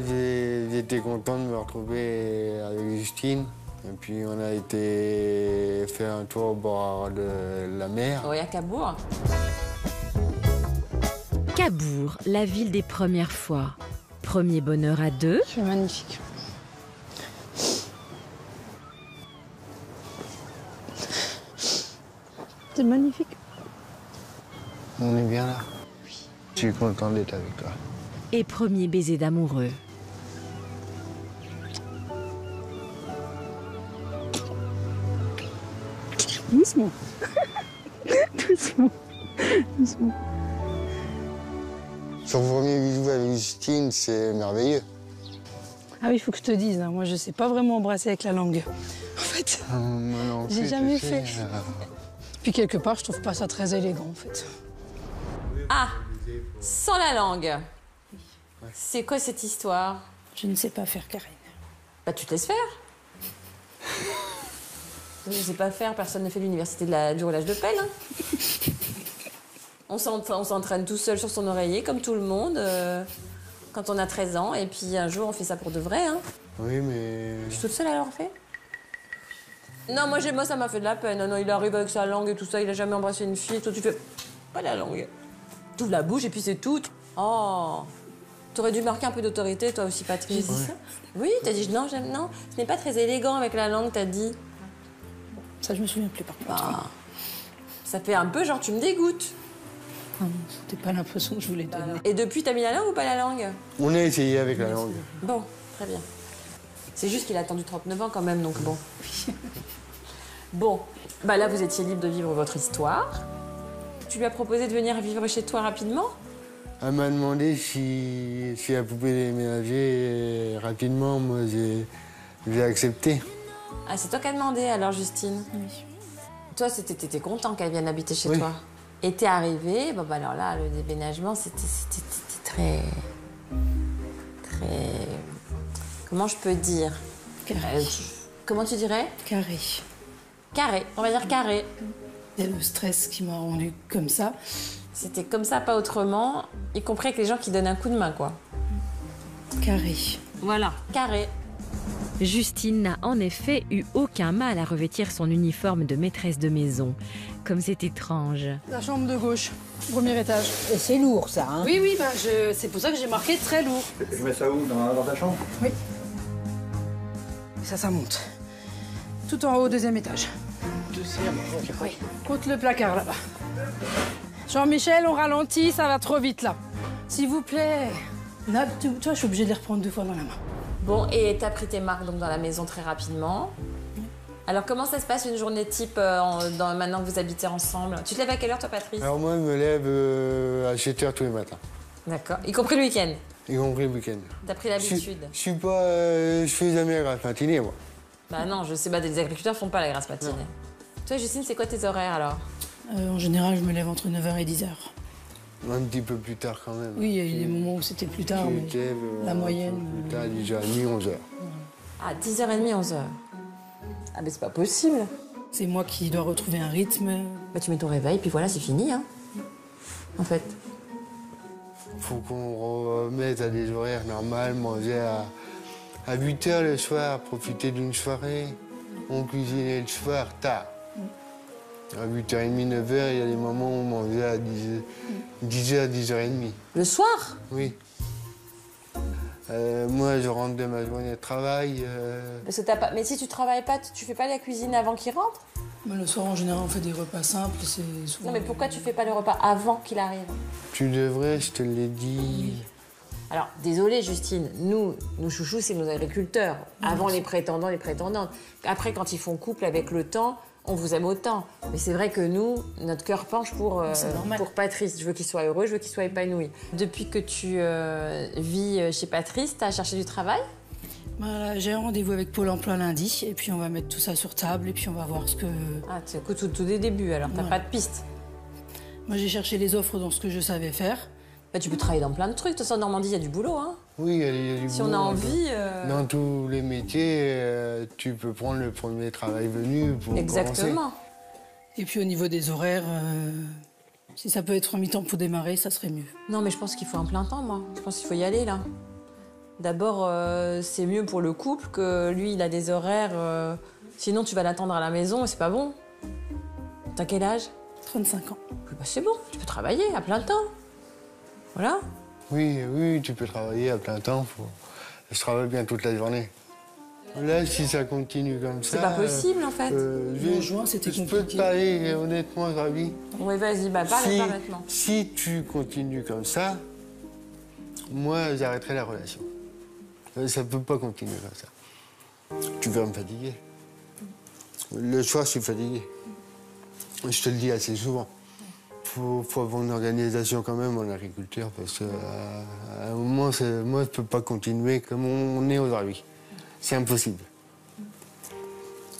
j'étais content de me retrouver avec Justine. Et puis, on a été faire un tour au bord de la mer. Oui, à Cabourg. Cabourg, la ville des premières fois. Premier bonheur à deux. C'est magnifique. C'est magnifique. On est bien là. Oui. Je suis content d'être avec toi. Et premier baiser d'amoureux. Doucement. Doucement. Doucement. Son premier bisou avec Justine, c'est merveilleux. Ah oui, il faut que je te dise, hein, moi je sais pas vraiment embrasser avec la langue. En fait, j'ai jamais fait. Puis quelque part, je trouve pas ça très élégant en fait. Ah, sans la langue. C'est quoi cette histoire? Je ne sais pas faire, Karine. Bah, tu te laisses faire. Je ne sais pas faire, personne ne fait l'université du roulage de pelle. Hein. On s'entraîne tout seul sur son oreiller, comme tout le monde, quand on a 13 ans. Et puis un jour, on fait ça pour de vrai. Hein. Oui, mais... Je suis toute seule à l'avoir fait. Non, moi, ça m'a fait de la peine. Non, il arrive avec sa langue et tout ça, il a jamais embrassé une fille. Et toi, tu fais pas la langue. Tu ouvres la bouche et puis c'est tout. Oh, t'aurais dû marquer un peu d'autorité, toi aussi, Patrice. J'ai dit ça? Oui, t'as dit non, non, ce n'est pas très élégant avec la langue, t'as dit. Ça, je me souviens plus par contre. Ça fait un peu genre, tu me dégoûtes. Non, c'était pas l'impression que je voulais donner. Et depuis, t'as mis la langue ou pas la langue? On a essayé avec la langue. Bon, très bien. C'est juste qu'il a attendu 39 ans quand même, donc bon. Bon, bah là, vous étiez libre de vivre votre histoire. Tu lui as proposé de venir vivre chez toi rapidement? Elle m'a demandé si elle pouvait déménager rapidement. Moi, j'ai accepté. Ah, c'est toi qui as demandé alors, Justine? Oui. Toi, t'étais content qu'elle vienne habiter chez Oui. toi. Et t'es arrivée, bon, bah alors là, le déménagement, c'était très... Comment je peux dire? Carré. Comment tu dirais? Carré. Carré, on va dire carré. Il y a le stress qui m'a rendu comme ça. C'était comme ça, pas autrement, y compris avec les gens qui donnent un coup de main, quoi. Carré. Voilà, carré. Justine n'a en effet eu aucun mal à revêtir son uniforme de maîtresse de maison. Comme c'est étrange. La chambre de gauche, premier étage. Et c'est lourd, ça, hein? Oui, bah, c'est pour ça que j'ai marqué très lourd. Je mets ça où? Dans ta chambre? Oui. Et ça monte. Tout en haut, deuxième étage. Oui, contre le placard, là-bas. Jean-Michel, on ralentit, ça va trop vite, là. S'il vous plaît. Là, tu vois, je suis obligée de les reprendre 2 fois dans la main. Bon, et t'as pris tes marques donc dans la maison très rapidement. Alors, comment ça se passe une journée type maintenant que vous habitez ensemble? Tu te lèves à quelle heure, toi, Patrice? Alors moi, je me lève à 7 h tous les matins. D'accord. Y compris le week-end? Y compris le week-end. T'as pris l'habitude? Je suis pas... je fais jamais la grasse matinée, moi. Bah non, je sais, les agriculteurs font pas la grasse matinée. Toi, Justine, c'est quoi tes horaires, alors? En général, je me lève entre 9h et 10h. Un petit peu plus tard, quand même. Oui, il y a eu des moments où c'était plus tard, mais la moyenne... Plus tard, 10h30, 11h. Ah, 10h30, 11h. Ah, mais c'est pas possible. C'est moi qui dois retrouver un rythme. Bah, tu mets ton réveil, puis voilà, c'est fini, hein. En fait. Faut qu'on remette à des horaires normaux, manger à 8 h le soir, profiter d'une soirée. On cuisinait le soir tard. À 8h30, 9h, il y a des moments où on mangeait à 10h, 10h30. Le soir? Oui. Moi, je rentre de ma journée de travail. Parce que mais si tu travailles pas, tu fais pas la cuisine avant qu'il rentre? Le soir, en général, on fait des repas simples. Souvent... Non, mais pourquoi tu fais pas le repas avant qu'il arrive? Tu devrais, je te l'ai dit. Alors, désolée, Justine, nos chouchous, c'est nos agriculteurs. Avant, les prétendants, les prétendantes. Après, quand ils font couple avec le temps, on vous aime autant. Mais c'est vrai que nous, notre cœur penche pour Patrice. Je veux qu'il soit heureux, je veux qu'il soit épanoui. Depuis que tu vis chez Patrice, t'as cherché du travail? J'ai un rendez-vous avec Pôle emploi lundi, et puis on va mettre tout ça sur table, et puis on va voir ce que... Ah, c'est tout des débuts, alors t'as pas de piste? Moi, j'ai cherché les offres dans ce que je savais faire. Bah, tu peux travailler dans plein de trucs. De toute façon, en Normandie, il y a du boulot, hein? Oui, il y a du boulot. Si on a envie... Dans tous les métiers, tu peux prendre le premier travail venu pour Exactement. commencer. Et puis au niveau des horaires, si ça peut être en mi-temps pour démarrer, ça serait mieux. Non, mais je pense qu'il faut un plein temps, moi. Je pense qu'il faut y aller, là. D'abord, c'est mieux pour le couple que lui, il a des horaires... Sinon, tu vas l'attendre à la maison et c'est pas bon. T'as quel âge? 35 ans. Bah, c'est bon, tu peux travailler à plein temps. Voilà. Oui, tu peux travailler à plein temps. Je travaille bien toute la journée. Là, si ça continue comme ça... C'est pas possible, en fait. En juin, c'était compliqué. Je peux te parler honnêtement, Ravi. Oui, vas-y, parle honnêtement. Si tu continues comme ça, moi, j'arrêterai la relation. Ça peut pas continuer comme ça. Tu vas me fatiguer. Le soir, je suis fatigué. Je te le dis assez souvent. Faut avoir une organisation quand même en agriculture parce qu'à un moment, moi, je peux pas continuer comme on est aujourd'hui. C'est impossible.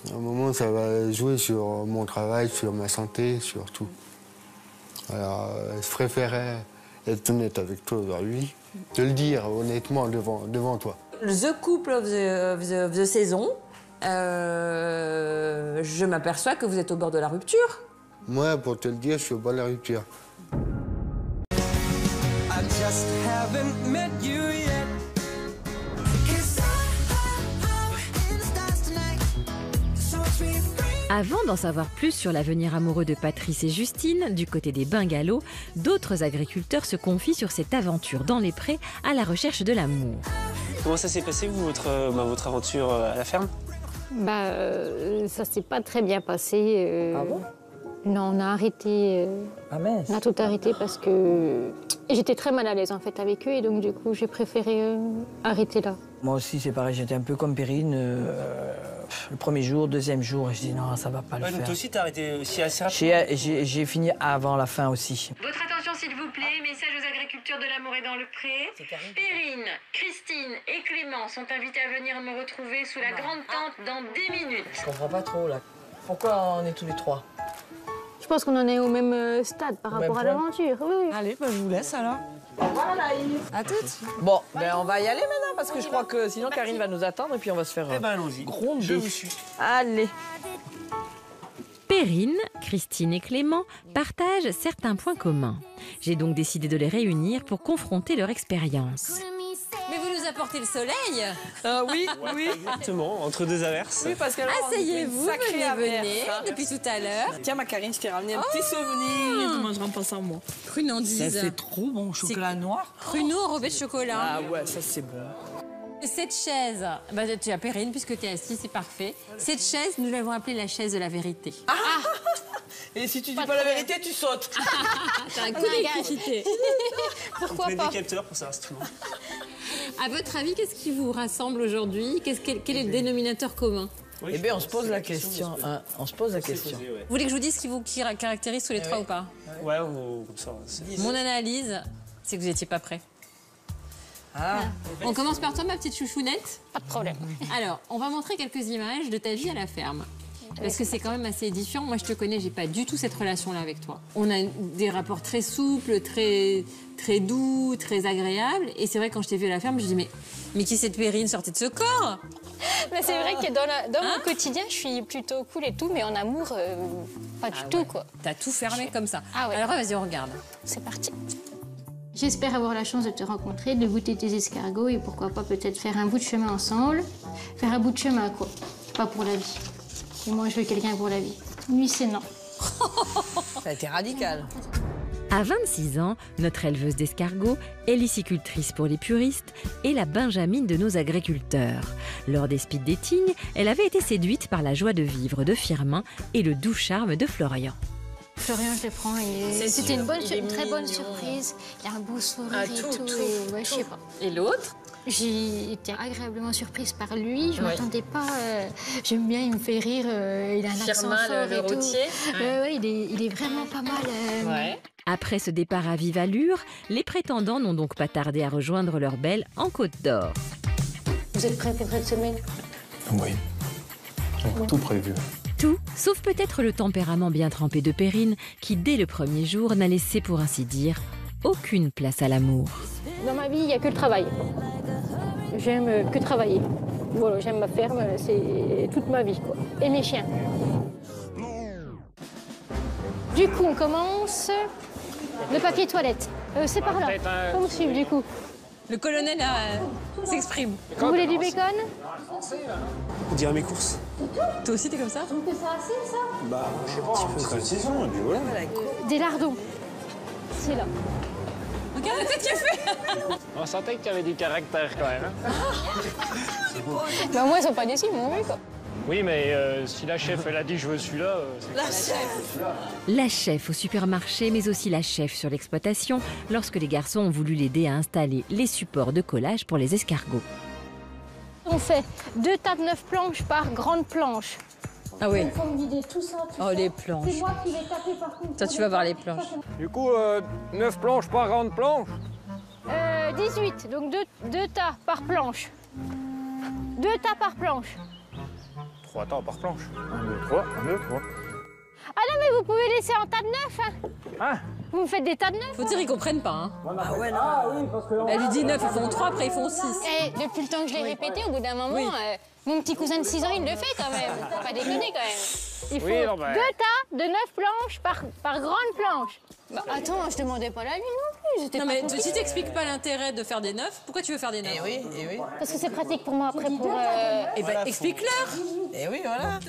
À un moment, ça va jouer sur mon travail, sur ma santé, sur tout. Alors, je préférais être honnête avec toi aujourd'hui, te le dire honnêtement devant toi. The couple of the saison, je m'aperçois que vous êtes au bord de la rupture. Moi, pour te le dire, je suis au bord de la rupture. Avant d'en savoir plus sur l'avenir amoureux de Patrice et Justine, du côté des bungalows, d'autres agriculteurs se confient sur cette aventure dans les prés à la recherche de l'amour. Comment ça s'est passé, vous, votre aventure à la ferme? Ça s'est pas très bien passé. Ah bon? Non, on a arrêté. Ah mince. On a tout arrêté parce que j'étais très mal à l'aise en fait avec eux et donc du coup j'ai préféré arrêter là. Moi aussi c'est pareil, j'étais un peu comme Perrine. Le premier jour, deuxième jour, je dis non, ça va pas le faire. Donc toi aussi t'as arrêté aussi assez rapidement? J'ai fini avant la fin aussi. Votre attention s'il vous plaît. Message aux agriculteurs de l'amour et dans le pré. Perrine, Christine et Clément sont invités à venir me retrouver sous la grande tente dans 10 minutes. Je comprends pas trop, là. Pourquoi on est tous les trois? Je pense qu'on en est au même stade par rapport à l'aventure. Oui. Allez, bah, je vous laisse alors. Au revoir, Anaïs. À toutes. Bon, ben on va y aller maintenant parce que je crois que sinon Karine va nous attendre et puis on va se faire gronder. Je vous suis. Allez. Perrine, Christine et Clément partagent certains points communs. J'ai donc décidé de les réunir pour confronter leur expérience. Mais vous nous apportez le soleil. Oui. Exactement, entre deux averses. Oui, parce qu'alors, asseyez-vous, venez, depuis tout à l'heure. Tiens, ma Karine, je t'ai ramené un petit souvenir. Tu mangeras pas sans moi. Prunandise. Ça, c'est trop bon, chocolat noir. Pruneau enrobé de chocolat. Ah ouais, ça, c'est bon. Cette chaise, bah, tu as Perrine, puisque tu es assise, c'est parfait. Cette chaise, nous l'avons appelée la chaise de la vérité. Et si tu dis pas la vérité, tu sautes. T'as un coup d'électricité. Pourquoi On met pas des capteurs pour savoir si tout le monde. À votre avis, qu'est-ce qui vous rassemble aujourd'hui? Quel est le dénominateur commun? Eh bien, on se pose la question. Hein. On se pose la question. Vous voulez que je vous dise ce qui vous caractérise tous les trois ou pas? Ouais, comme ça. Mon analyse, c'est que vous n'étiez pas prêts. On commence par toi, ma petite chouchounette. Pas de problème. Alors, on va montrer quelques images de ta vie à la ferme. Parce que c'est quand même assez édifiant. Moi, je te connais, j'ai pas du tout cette relation-là avec toi. On a des rapports très souples, très doux, très agréables. Et c'est vrai, quand je t'ai vu à la ferme, je me dis mais qui c'est de Perrine, sortez de ce corps? Mais c'est vrai que dans mon quotidien, je suis plutôt cool et tout, mais en amour, pas du tout, quoi. T'as tout fermé comme ça. Ah ouais. Alors, vas-y, on regarde. C'est parti. J'espère avoir la chance de te rencontrer, de goûter tes escargots et pourquoi pas peut-être faire un bout de chemin ensemble. Faire un bout de chemin, quoi. Pas pour la vie. Et moi, je veux quelqu'un pour la vie. Lui, c'est non. Ça a été radical. À 26 ans, notre éleveuse d'escargots est licicultrice pour les puristes et la Benjamine de nos agriculteurs. Lors des speed dating, elle avait été séduite par la joie de vivre de Firmin et le doux charme de Florian. Florian, je le prends. C'était une très bonne surprise. Il a un beau sourire et tout. Et, ouais, je sais pas. Et l'autre? J'ai été agréablement surprise par lui. Je m'attendais pas. J'aime bien, il me fait rire. Il a un accent fort et tout. Ouais, il est vraiment pas mal. Après ce départ à vive allure, les prétendants n'ont donc pas tardé à rejoindre leur belle en Côte d'Or. Vous êtes prêts pour cette semaine? Oui. Tout prévu. Tout, sauf peut-être le tempérament bien trempé de Perrine, qui dès le premier jour n'a laissé, pour ainsi dire, aucune place à l'amour. Dans ma vie, il n'y a que le travail. J'aime que travailler. Voilà, j'aime ma ferme, c'est toute ma vie, quoi. Et mes chiens. Du coup, on commence le papier toilette. C'est par là. Faut me suivre, du coup. Le colonel s'exprime. Vous voulez du bacon? On dirait mes courses. Toi aussi, t'es comme ça? Tu trouves que c'est assez, ça? Bah, je sais pas, un peu de saison, et puis voilà. Des lardons. C'est là. Regarde la tête qu'il fait. On sentait qu'il y avait du caractère quand même. Bah, moi, ils sont pas déçus, ils m'ont vu, quoi. Oui, mais si la chef, elle a dit je veux celui-là... La chef. La chef au supermarché, mais aussi la chef sur l'exploitation, lorsque les garçons ont voulu l'aider à installer les supports de collage pour les escargots. On fait 2 tas de 9 planches par grande planche. Ah oui. Il faut me vider tout ça. Oh, les planches. C'est moi qui vais taper par contre. Toi, tu vas voir les planches. Du coup, 9 planches par grande planche? 18, donc 2 tas par planche. 2 tas par planche. 3 tas par planche. 1, 2, 3, 1, 2, 3. Ah non, mais vous pouvez laisser en tas de 9, hein. Vous me faites des tas de 9. Faut dire, ils comprennent pas, hein. Ah ouais, non. Oui, parce que... Elle lui dit 9, ils font 3, après ils font 6. Et depuis le temps que je l'ai répété, au bout d'un moment, mon petit cousin de 6 ans, il le fait quand même. Faut pas déconner quand même. Il faut 2 tas de 9 planches par grande planche. Bah attends, je demandais pas la lune non plus. Non mais si t'expliques pas l'intérêt de faire des 9, pourquoi tu veux faire des 9? Eh oui, eh oui. Parce que c'est pratique pour moi après pour... Eh ben explique-leur. Eh oui, voilà.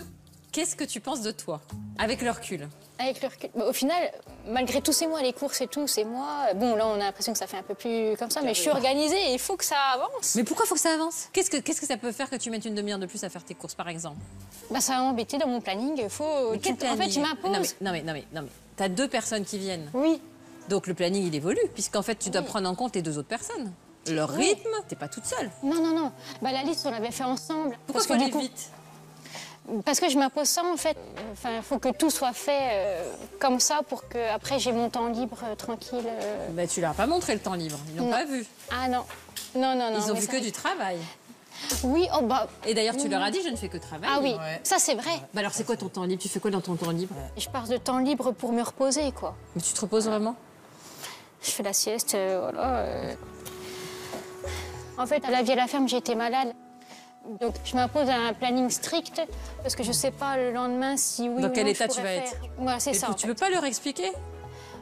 Qu'est-ce que tu penses de toi, avec le recul? Avec le recul. Bah, au final, malgré tout, c'est moi, les courses et tout, c'est moi. Bon, là, on a l'impression que ça fait un peu plus comme ça, mais je suis organisée et il faut que ça avance. Mais pourquoi faut que ça avance? Qu'est-ce que ça peut faire que tu mettes une demi-heure de plus à faire tes courses, par exemple? Bah, ça va m'embêter dans mon planning. Faut... En fait, tu m'imposes. Non mais, t'as 2 personnes qui viennent. Oui. Donc le planning, il évolue, puisqu'en fait, tu dois prendre en compte les 2 autres personnes. Leur rythme, t'es pas toute seule. Non. Bah, la liste, on l'avait fait ensemble. Pourquoi faut aller vite? Parce que je m'impose ça, en fait. Enfin, il faut que tout soit fait comme ça pour que après j'ai mon temps libre tranquille. Bah, tu leur as pas montré le temps libre, ils l'ont pas vu. Ah non, non, non, non. Ils ont vu que du travail. Oui, oh bah... Et d'ailleurs, tu leur as dit, je ne fais que travailler. Ah oui, ça c'est vrai. Bah alors, c'est quoi ton temps libre? Tu fais quoi dans ton temps libre? Je pars de temps libre pour me reposer, quoi. Mais tu te reposes vraiment? Je fais la sieste, voilà. En fait, à la vie à la ferme, j'ai été malade. Donc, je m'impose un planning strict parce que je ne sais pas le lendemain si oui ou non. Dans quel état je tu vas pourrais être? faire. Voilà, c'est ça. Tu peux pas leur expliquer?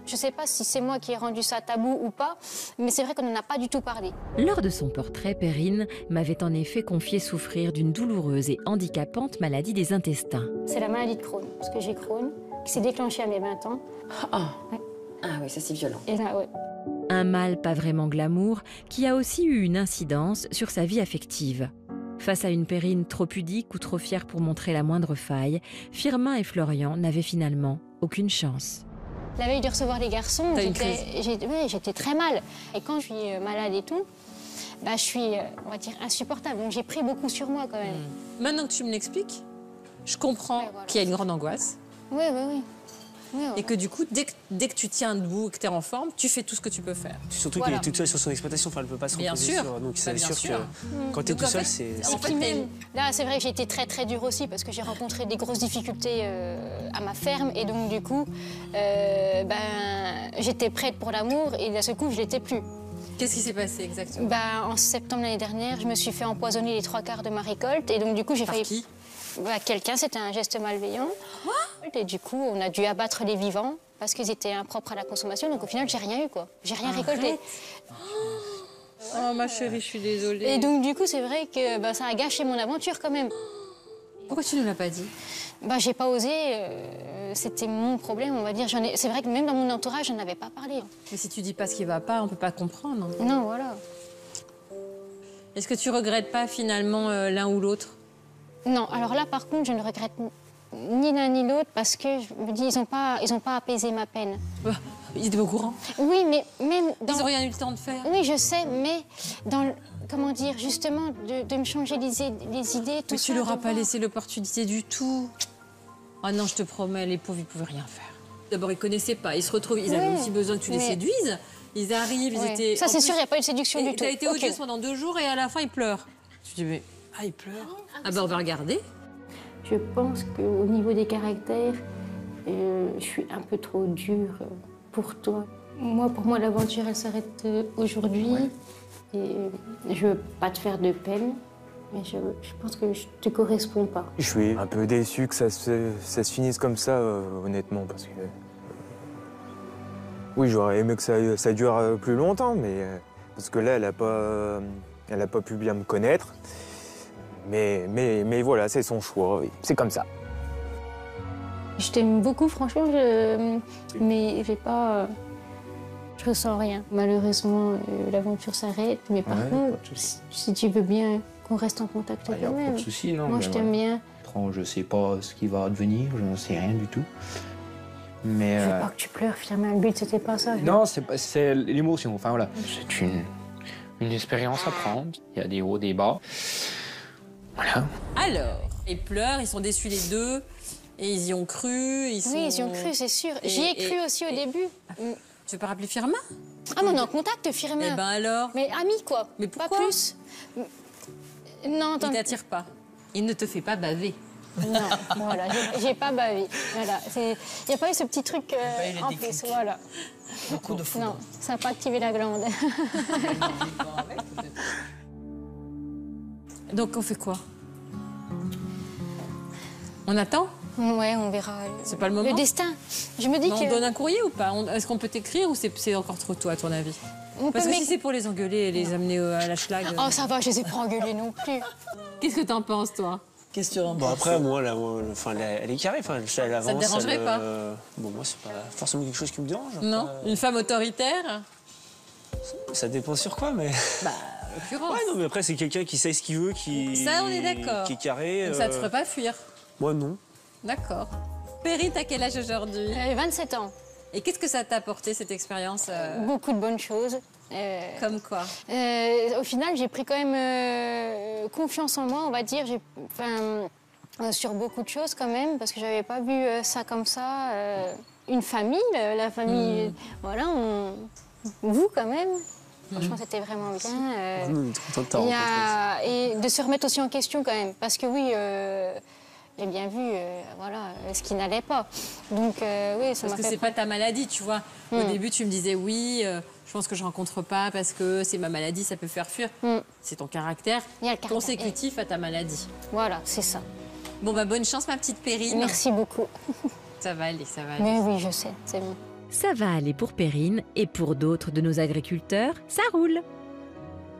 Je ne sais pas si c'est moi qui ai rendu ça tabou ou pas, mais c'est vrai qu'on n'en a pas du tout parlé. Lors de son portrait, Perrine m'avait en effet confié souffrir d'une douloureuse et handicapante maladie des intestins. C'est la maladie de Crohn, parce que j'ai Crohn, qui s'est déclenchée à mes 20 ans. Ah oui, ça c'est violent. Et là, ouais. Un mal pas vraiment glamour qui a aussi eu une incidence sur sa vie affective. Face à une Perrine trop pudique ou trop fière pour montrer la moindre faille, Firmin et Florian n'avaient finalement aucune chance. La veille de recevoir les garçons, j'étais très mal. Et quand je suis malade et tout, bah, je suis, on va dire, insupportable. Donc j'ai pris beaucoup sur moi quand même. Maintenant que tu me l'expliques, je comprends qu'il y a une grande angoisse. Oui, oui, oui. Et que du coup, dès que tu tiens debout et que tu es en forme, tu fais tout ce que tu peux faire. Surtout qu'elle est toute seule sur son exploitation, enfin, elle ne peut pas se reposer sur... Donc c'est sûr que quand tu es tout seul, c'est... Là, c'est vrai que j'ai été très très dure aussi parce que j'ai rencontré des grosses difficultés à ma ferme. Et donc du coup, j'étais prête pour l'amour et d'un seul coup, je ne l'étais plus. Qu'est-ce qui s'est passé exactement? En septembre l'année dernière, je me suis fait empoisonner les 3/4 de ma récolte. Et donc du coup, j'ai failli... Qui? Quelqu'un, c'était un geste malveillant. Et du coup, on a dû abattre les vivants parce qu'ils étaient impropres à la consommation. Donc au final, j'ai rien eu, quoi. J'ai rien récolté. Oh ma chérie, je suis désolée. Et donc du coup, c'est vrai que ça a gâché mon aventure quand même. Pourquoi tu ne l'as pas dit? J'ai pas osé. C'était mon problème, on va dire. C'est vrai que même dans mon entourage, je n'en avais pas parlé. Mais si tu dis pas ce qui va pas, on peut pas comprendre. Non, voilà. Est-ce que tu regrettes pas finalement l'un ou l'autre? Non, alors là, par contre, je ne regrette ni l'un ni l'autre parce que je me dis, ils ont pas apaisé ma peine. Ils étaient au courant? Oui, mais même dans... Ils n'ont rien eu le temps de faire? Oui, je sais, mais dans... Comment dire, justement, de me changer les idées, tout ça. Mais tu leur as pas laissé l'opportunité du tout. Ah non, je te promets, les pauvres, ils pouvaient rien faire. D'abord, ils connaissaient pas, ils se retrouvent, ils avaient aussi besoin que tu les séduises. Ils arrivent, ils étaient... Ça, c'est sûr, il n'y a pas eu de séduction du tout. Tu as été odieuse pendant 2 jours et à la fin, ils pleurent. Tu dis, mais... Ah, ils pleurent? Ah on va regarder. Je pense qu'au niveau des caractères, je suis un peu trop dure pour toi. Pour moi, l'aventure, elle s'arrête aujourd'hui. Et je veux pas te faire de peine, mais je pense que je te corresponds pas. Je suis un peu déçu que ça se finisse comme ça, honnêtement, parce que... Oui, j'aurais aimé que ça dure plus longtemps, mais... parce que là, elle a pas pu bien me connaître. Mais voilà, c'est son choix, oui. C'est comme ça. Je t'aime beaucoup, franchement, mais j'ai pas... Je ressens rien. Malheureusement, l'aventure s'arrête, mais par contre, si tu veux bien qu'on reste en contact quand même. Pas de souci, non. Moi, je t'aime bien. Je sais pas ce qui va advenir, je n'en sais rien du tout. Mais... Je veux pas que tu pleures, Firmin, le but, c'était pas ça. Non, c'est l'émotion, enfin voilà. C'est une expérience à prendre, il y a des hauts, des bas. Voilà. Alors, ils pleurent, ils sont déçus les deux, et ils y ont cru. Oui, ils y ont cru, c'est sûr. J'y ai cru aussi au début. Tu veux pas rappeler Firmin? Ah, mais on est en contact, Firmin. Eh ben alors? Mais amis, quoi. Mais pourquoi? Pas plus. Non, il t'attire pas. Il ne te fait pas baver. Non, voilà, j'ai pas bavé. Voilà, il n'y a pas eu ce petit truc en plus, voilà. Beaucoup de foudre. Non, ça n'a pas activé la glande. Donc on fait quoi? On attend? Ouais, on verra. C'est pas le moment? Le destin. Je me dis que... On donne un courrier ou pas? Est-ce qu'on peut t'écrire ou c'est encore trop tôt à ton avis? Parce que si c'est pour les engueuler et les amener à la schlag... Oh ça va, je les ai pas engueulés non plus. Qu'est-ce que t'en penses, toi? Qu'est-ce que tu en penses? Bon, après, moi, elle est carrée. Enfin, elle avance, ça te dérangerait pas? Bon, moi, c'est pas forcément quelque chose qui me dérange. Non? Une femme autoritaire? Ça dépend sur quoi, mais... En l'occurrence. Ouais, non, mais après, c'est quelqu'un qui sait ce qu'il veut, Ça, on est d'accord. Qui est carré. Donc ça te ferait pas fuir? Moi, non. D'accord. Perrine, t'as quel âge aujourd'hui? 27 ans. Et qu'est-ce que ça t'a apporté, cette expérience? Beaucoup de bonnes choses. Comme quoi? Au final, j'ai pris quand même confiance en moi, on va dire. sur beaucoup de choses quand même, parce que j'avais pas vu ça comme ça. Une famille, la famille, voilà, vous quand même. Franchement, c'était vraiment bien. Et de se remettre aussi en question quand même, parce que oui, j'ai bien vu, voilà, ce qui n'allait pas. Donc oui, ça m'a fait. Parce que c'est pas ta maladie, tu vois. Au début, tu me disais oui. Je pense que je rencontre pas parce que c'est ma maladie, ça peut faire fuir. C'est ton caractère consécutif à ta maladie. Voilà, c'est ça. Bon, bah, bonne chance, ma petite Perrine. Merci beaucoup. Ça va aller, ça va aller. Mais oui, je sais, c'est bon. Ça va aller pour Perrine et pour d'autres de nos agriculteurs, ça roule.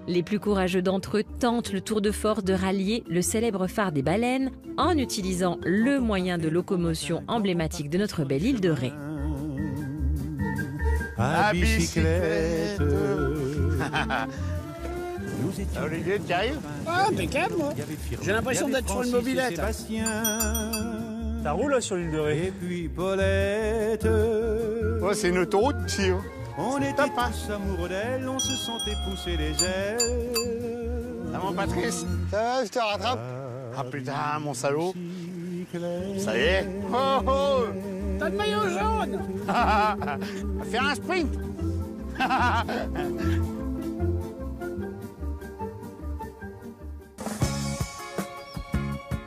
Les plus courageux d'entre eux tentent le tour de force de rallier le célèbre phare des baleines en utilisant le moyen de locomotion emblématique de notre belle île de Ré. À bicyclette. Olivier, tu arrives? Ah, impeccable, moi. J'ai l'impression d'être sur une mobilette. Ça roule sur l'île de Ré. Et puis Paulette. Ouais, c'est une autoroute ici. Hein. On était tous amoureux d'elle, on se sentait pousser les ailes. Ça va, Patrice? Ça va, je te rattrape. Ah putain, mon salaud. Ça y est. Oh oh. T'as le maillot jaune. On va faire un sprint.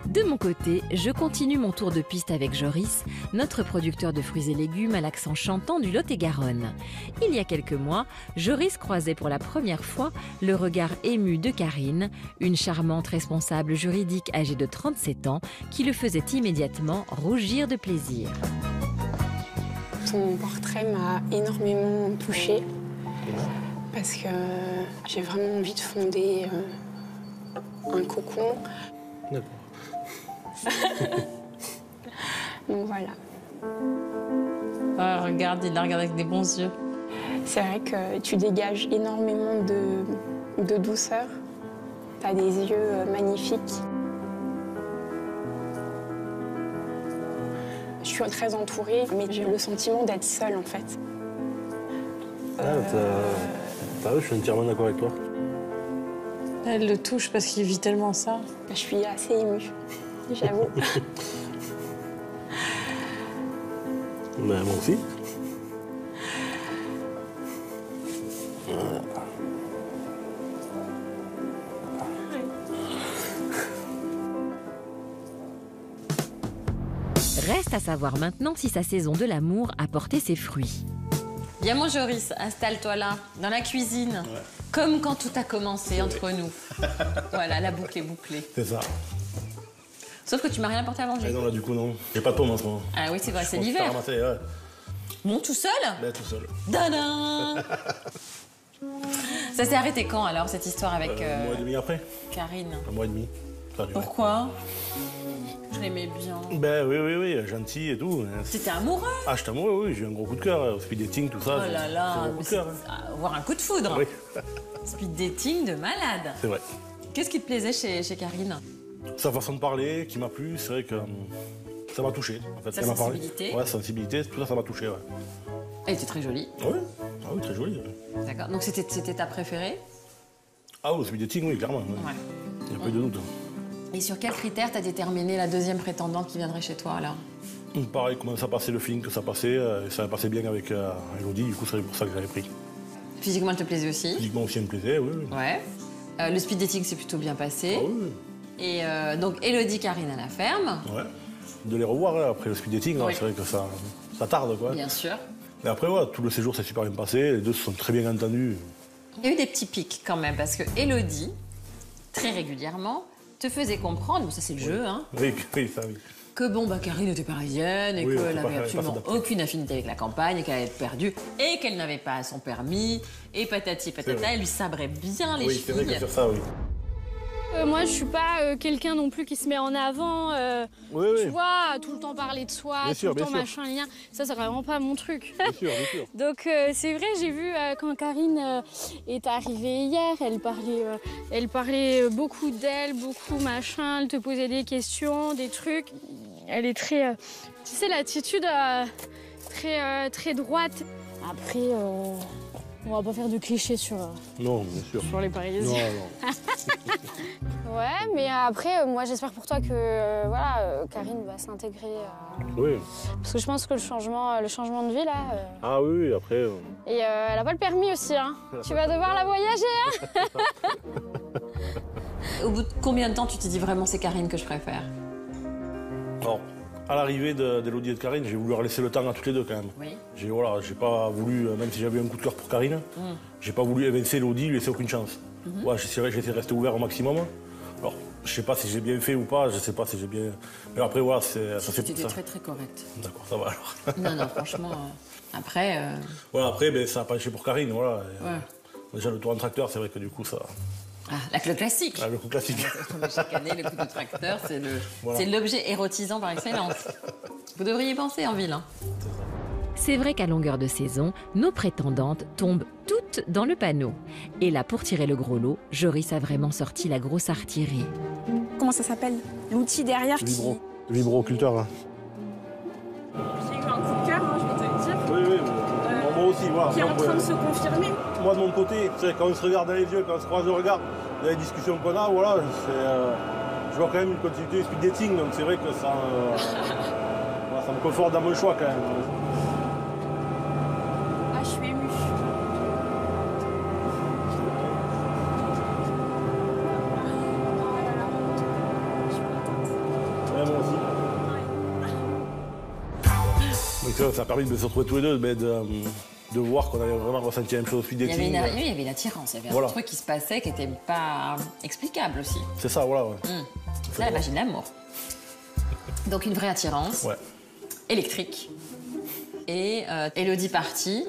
De mon côté, je continue mon tour de piste avec Joris, notre producteur de fruits et légumes à l'accent chantant du Lot-et-Garonne. Il y a quelques mois, Joris croisait pour la première fois le regard ému de Karine, une charmante responsable juridique âgée de 37 ans qui le faisait immédiatement rougir de plaisir. Son portrait m'a énormément touchée parce que j'ai vraiment envie de fonder un cocon. D'accord. Donc voilà. Ah, regarde, il la regarde avec des bons yeux. C'est vrai que tu dégages énormément de douceur. Tu as des yeux magnifiques. Je suis très entourée, mais j'ai le sentiment d'être seule en fait. Je suis entièrement d'accord avec toi. Elle le touche parce qu'il vit tellement ça. Je suis assez émue, j'avoue. Ben, moi aussi. Reste à savoir maintenant si sa saison de l'amour a porté ses fruits. Viens mon Joris, installe-toi là, dans la cuisine. Ouais. Comme quand tout a commencé entre nous. Voilà, la boucle est bouclée. C'est ça. Sauf que tu m'as rien apporté à manger. Ah non, là du coup non. J'ai pas de pomme en ce moment. Ah oui, c'est vrai, c'est l'hiver. Ouais. Bon, tout seul? Ben, tout seul. Dada. Ça s'est arrêté quand alors, cette histoire avec... Un mois et demi après. Karine. Un mois et demi. Pourquoi? Je l'aimais bien. Ben oui, gentil et tout. T'étais amoureux? Ah, j'étais amoureux, oui, j'ai eu un gros coup de cœur, au speed dating, tout ça. Oh là là, avoir un coup de foudre. Oui. Speed dating de malade. C'est vrai. Qu'est-ce qui te plaisait chez Karine? Sa façon de parler, qui m'a plu, c'est vrai que ça m'a touché. En fait, sa sensibilité? Ouais, sensibilité, tout ça, ça m'a touché, ouais. Elle était très jolie. Oui, ah oui, très jolie. Ouais. D'accord, donc c'était ta préférée? Ah oui, au speed dating, oui, clairement. Ouais. Il n'y a pas eu de doute. Et sur quels critères t'as déterminé la deuxième prétendante qui viendrait chez toi, alors? Pareil, comment ça passait, le feeling que ça passait. Ça passait bien avec Elodie, du coup, c'est pour ça que j'avais pris. Physiquement, elle te plaisait aussi? Physiquement aussi, elle me plaisait, oui. Ouais. Le speed dating s'est plutôt bien passé. Ah oui. Et donc, Elodie, Karine à la ferme. Ouais. De les revoir après le speed dating, oui. C'est vrai que ça tarde, quoi. Bien sûr. Et après, voilà, tout le séjour s'est super bien passé. Les deux se sont très bien entendus. Il y a eu des petits pics quand même, parce que Elodie, très régulièrement, te faisait comprendre, bon ça c'est le jeu, hein. Oui, ça oui. Que bon, bah Karine était parisienne et qu'elle n'avait absolument aucune affinité avec la campagne et qu'elle allait être perdue et qu'elle n'avait pas son permis et patati patata, elle lui sabrait bien les chevilles. Oui, c'est vrai que sur ça, oui. Moi, je suis pas quelqu'un non plus qui se met en avant, tu vois, tout le temps parler de soi, tout le temps machin, lien. Ça, c'est vraiment pas mon truc. Bien sûr, bien sûr. Donc, c'est vrai, j'ai vu quand Karine est arrivée hier, elle parlait beaucoup d'elle, beaucoup machin, elle te posait des questions, des trucs. Elle est très, tu sais, l'attitude très droite. Après, On va pas faire de clichés sur, non, bien sûr. sur les Parisiens. Non, non. Ouais, mais après, moi j'espère pour toi que voilà, Karine va s'intégrer. Oui. Parce que je pense que le changement de vie là. Ah oui, oui, après. Et elle a pas le permis aussi, hein. Tu vas devoir la voyager, hein. Au bout de combien de temps tu t'es dit vraiment c'est Karine que je préfère? Alors, à l'arrivée d'Élodie et de Karine, j'ai voulu leur laisser le temps à toutes les deux quand même. Oui. J'ai pas voulu, même si j'avais un coup de cœur pour Karine, j'ai pas voulu évincer Élodie, lui laisser aucune chance. Ouais, j'ai essayé de rester ouvert au maximum. Alors, je sais pas si j'ai bien fait ou pas, je sais pas si j'ai bien. Mais après, voilà, ça fait. C'était très très correct. D'accord, ça va alors. Non, franchement. Après. Voilà, après, ben, ça a penché pour Karine, voilà. Ouais. Déjà, le tour en tracteur, c'est vrai que du coup, ça. Ah, le classique. Ah, le coup classique. Chaque année, le coup de tracteur, c'est Voilà. l'objet érotisant par excellence. Vous devriez y penser en ville. Hein. C'est vrai qu'à longueur de saison, nos prétendantes tombent toutes dans le panneau. Et là, pour tirer le gros lot, Joris a vraiment sorti la grosse artillerie. Comment ça s'appelle? L'outil derrière qui... Le vibro-occulteur. Hein. J'ai eu un coup de cœur, moi, je vais te le dire. Oui, oui. Moi aussi, voilà. Qui est en train de se confirmer. Moi, de mon côté, quand on se regarde dans les yeux, quand on se croise le regard, dans les discussions qu'on a, voilà, je vois quand même une continuité du speed dating, donc c'est vrai que ça, voilà, ça me conforte dans mon choix quand même. Ah, je suis émue. Ouais, moi aussi. Donc ça a permis de se retrouver tous les deux, de voir qu'on avait vraiment ressenti la même chose au speed dating. Il y avait une attirance, il y avait un truc qui se passait qui n'était pas explicable aussi. C'est ça, voilà. Ouais. C'est la magie de l'amour. Donc une vraie attirance. Ouais. Électrique. Et Élodie partie,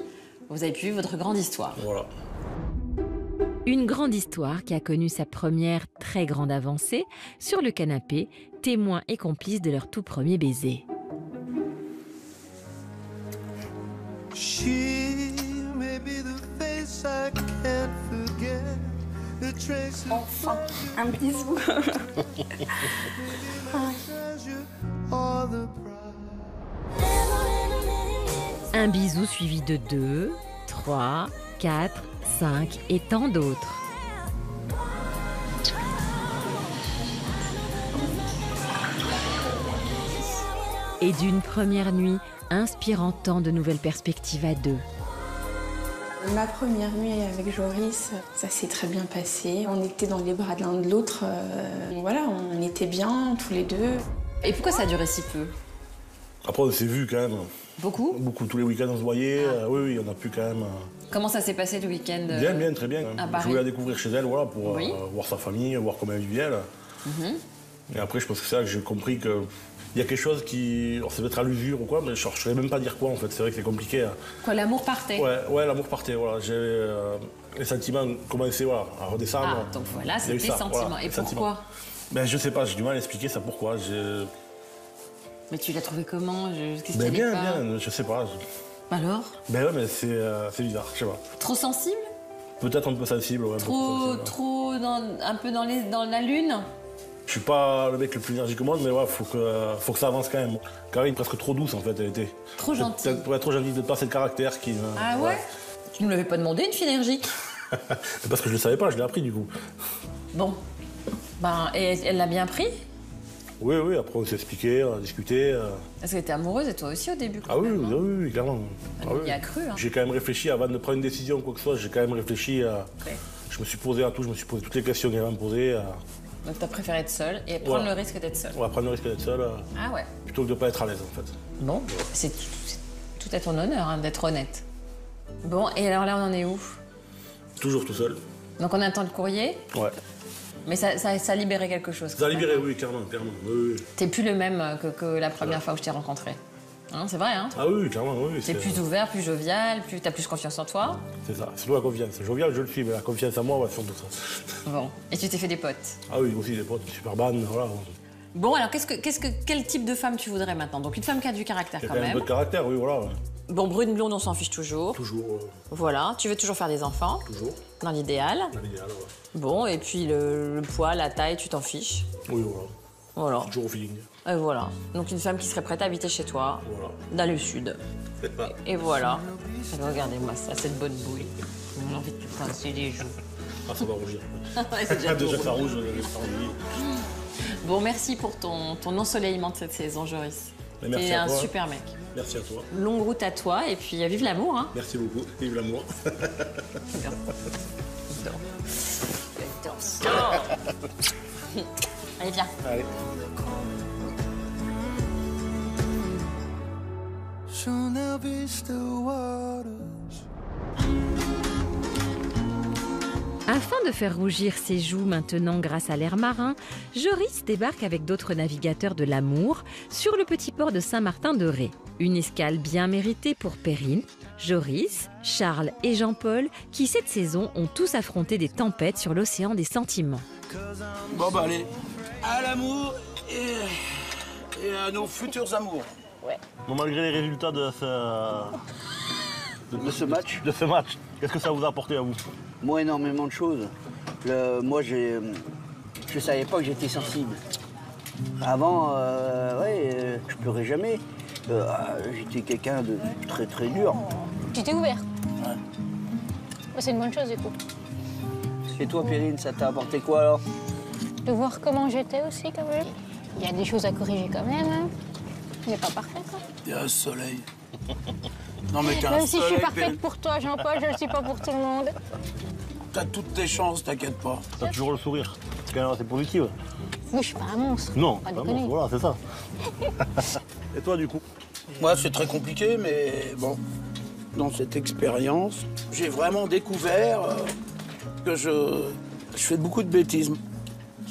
vous avez pu vivre votre grande histoire. Voilà. Une grande histoire qui a connu sa première très grande avancée sur le canapé, témoin et complice de leur tout premier baiser. Enfin, un bisou. Un bisou suivi de 2, 3, 4, 5 et tant d'autres. Et d'une première nuit inspirant tant de nouvelles perspectives à deux. Ma première nuit avec Joris, ça s'est très bien passé. On était dans les bras de l'un de l'autre. Voilà, on était bien tous les deux. Et pourquoi ça a duré si peu? Après, on s'est vus quand même. Beaucoup? Beaucoup, tous les week-ends on se voyait. Oui, on a pu quand même. Comment ça s'est passé le week-end? Bien, très bien. Je voulais la découvrir chez elle, voilà, pour voir sa famille, voir comment elle vivait. Et après, je pense que c'est là que j'ai compris que. Il y a quelque chose qui. Alors, ça doit être à l'usure ou quoi, mais je ne saurais même pas dire quoi en fait. C'est vrai que c'est compliqué. Quoi, l'amour partait? Ouais, l'amour partait. Voilà. Les sentiments commençaient à redescendre. Ah, donc voilà, c'était les sentiments. Voilà, et pourquoi? Ben, je sais pas, j'ai du mal à expliquer ça pourquoi. Mais tu l'as trouvé comment? Qu'est-ce ben, qui allait bien, pas? bien, je sais pas. Alors? Ben ouais, mais c'est bizarre, je sais pas. Trop sensible? Peut-être un peu sensible, ouais. Trop un peu dans la lune? Je suis pas le mec le plus énergique au monde, mais ouais, faut que ça avance quand même. Karine, presque trop douce en fait, elle était. Trop gentille. Ouais, trop gentille, de pas c'est le caractère qui. Ah ouais? Tu ne l'avais pas demandé, une fille énergique? Parce que je le savais pas, je l'ai appris du coup. Bon. Ben, et elle l'a bien pris? Oui, après on s'est expliqué, on a discuté. Parce qu'elle était amoureuse et toi aussi au début. Ah oui, oui, clairement. Il y a cru. Hein. J'ai quand même réfléchi avant de prendre une décision ou quoi que ce soit, j'ai quand même réfléchi à. Okay. Je me suis posé à tout, je me suis posé toutes les questions qu'elle allait me poser. Donc t'as préféré être seule et prendre le risque d'être seule. Ouais, prendre le risque d'être seule. Ah ouais. Plutôt que de pas être à l'aise en fait. Bon, c'est tout à ton honneur hein, d'être honnête. Bon, et alors là on en est où? Toujours tout seul. Donc on attend le courrier? Ouais. Mais ça a libéré quelque chose. Ça a libéré, oui, clairement. Oui. T'es plus le même que la première fois où je t'ai rencontré. Hein, c'est vrai, hein? Ah oui, clairement, oui. T'es plus ouvert, plus jovial, t'as plus confiance en toi. C'est ça, c'est la confiance. Jovial, je le suis, mais la confiance en moi, ouais, surtout ça. Bon, et tu t'es fait des potes? Ah oui, aussi des potes, super bonnes, voilà. Bon, alors quel type de femme tu voudrais maintenant? Donc une femme qui a du caractère quand même. Un peu de caractère, oui, voilà. Bon, brune, blonde, on s'en fiche toujours. Toujours. Voilà, tu veux toujours faire des enfants? Toujours. Dans l'idéal? Dans l'idéal, ouais. Bon, et puis le poids, la taille, tu t'en fiches? Oui, voilà. Voilà. Toujours au feeling. Et voilà. Donc une femme qui serait prête à habiter chez toi, dans le sud. Et voilà. Regardez-moi ça, cette bonne bouille. J'ai envie de te pincer les joues. Ah, ça va rougir. Ouais, c'est déjà déjà beau. ça rouge, Bon, merci pour ton ensoleillement de cette saison, Joris. Merci T'es à un toi. super mec. Merci à toi. Longue route à toi et puis vive l'amour. Hein. Merci beaucoup. Vive l'amour. Allez, viens. Allez. Afin de faire rougir ses joues maintenant grâce à l'air marin, Joris débarque avec d'autres navigateurs de l'amour sur le petit port de Saint-Martin-de-Ré. Une escale bien méritée pour Perrine, Joris, Charles et Jean-Paul qui cette saison ont tous affronté des tempêtes sur l'océan des sentiments. Bon bah allez, à l'amour et à nos futurs amours. Ouais. Bon, malgré les résultats de ce match, qu'est-ce que ça vous a apporté à vous? Moi, énormément de choses. Moi, je savais pas que j'étais sensible. Avant, je pleurais jamais. J'étais quelqu'un de très très dur. Tu t'es ouvert. Ouais. C'est une bonne chose du coup. Et toi, Perrine, ça t'a apporté quoi alors? De voir comment j'étais aussi quand même. Il y a des choses à corriger quand même. Hein. Il n'est pas parfait quoi. Il y a un soleil. Non mais t'as un même si soleil, je suis parfaite Perrine. pour toi, Jean-Paul, je ne le suis pas pour tout le monde. T'as toutes tes chances, t'inquiète pas. T'as toujours le sourire. C'est quand même assez positif. Moi, je suis pas un monstre. Non, pas pas un déconner. monstre, voilà, c'est ça. Et toi, du coup? Moi, c'est très compliqué, mais bon, dans cette expérience, j'ai vraiment découvert que je fais beaucoup de bêtises.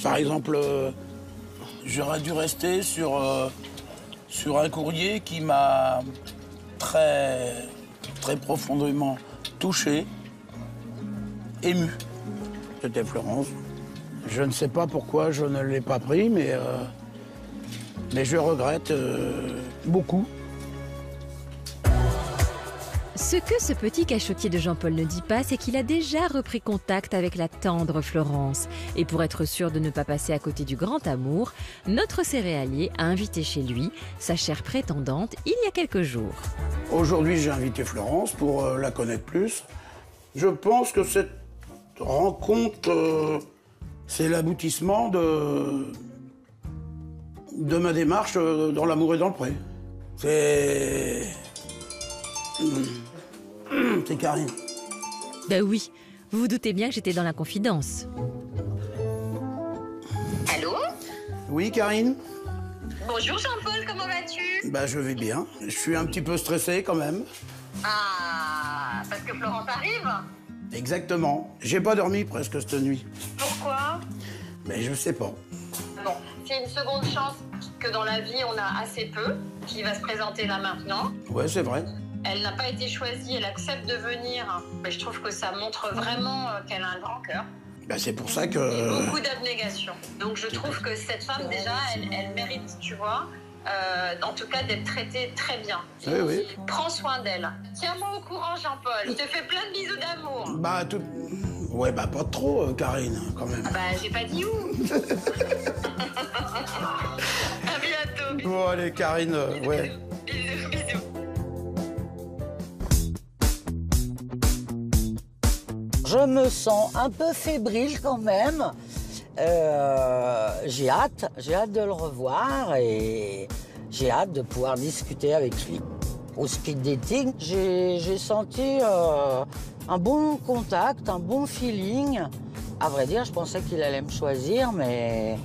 Par exemple, j'aurais dû rester sur un courrier qui m'a très, très profondément touché, ému. C'était Florence. Je ne sais pas pourquoi je ne l'ai pas pris, mais je regrette beaucoup. Ce que ce petit cachotier de Jean-Paul ne dit pas, c'est qu'il a déjà repris contact avec la tendre Florence. Et pour être sûr de ne pas passer à côté du grand amour, notre céréalier a invité chez lui sa chère prétendante il y a quelques jours. Aujourd'hui, j'ai invité Florence pour la connaître plus. Je pense que cette rencontre, c'est l'aboutissement de ma démarche dans l'amour et dans le pré. C'est Karine. Ben oui, vous vous doutez bien que j'étais dans la confidence. Allô? Oui, Karine? Bonjour Jean-Paul, comment vas-tu? Bah, je vais bien. Je suis un petit peu stressé quand même. Ah, parce que Florence arrive? Exactement. J'ai pas dormi presque cette nuit. Pourquoi? Mais je sais pas. Bon, c'est une seconde chance que dans la vie on a assez peu, qui va se présenter là maintenant. Ouais, c'est vrai. Elle n'a pas été choisie, elle accepte de venir. Mais je trouve que ça montre vraiment qu'elle a un grand cœur. Bah, c'est pour ça Et que... beaucoup d'abnégation. Donc je trouve que cette femme déjà, elle mérite, tu vois, en tout cas d'être traitée très bien. Oui, oui. Prends soin d'elle. Tiens-moi au courant Jean-Paul. Je te fais plein de bisous d'amour. Bah, tout... Ouais, bah, pas trop, Karine, quand même. Ah bah, j'ai pas dit où. À bientôt. Bon, allez, Karine, ouais. Bisous, bisous. Je me sens un peu fébrile quand même. J'ai hâte de le revoir et j'ai hâte de pouvoir discuter avec lui. Au speed dating, j'ai senti un bon contact, un bon feeling. À vrai dire, je pensais qu'il allait me choisir, mais...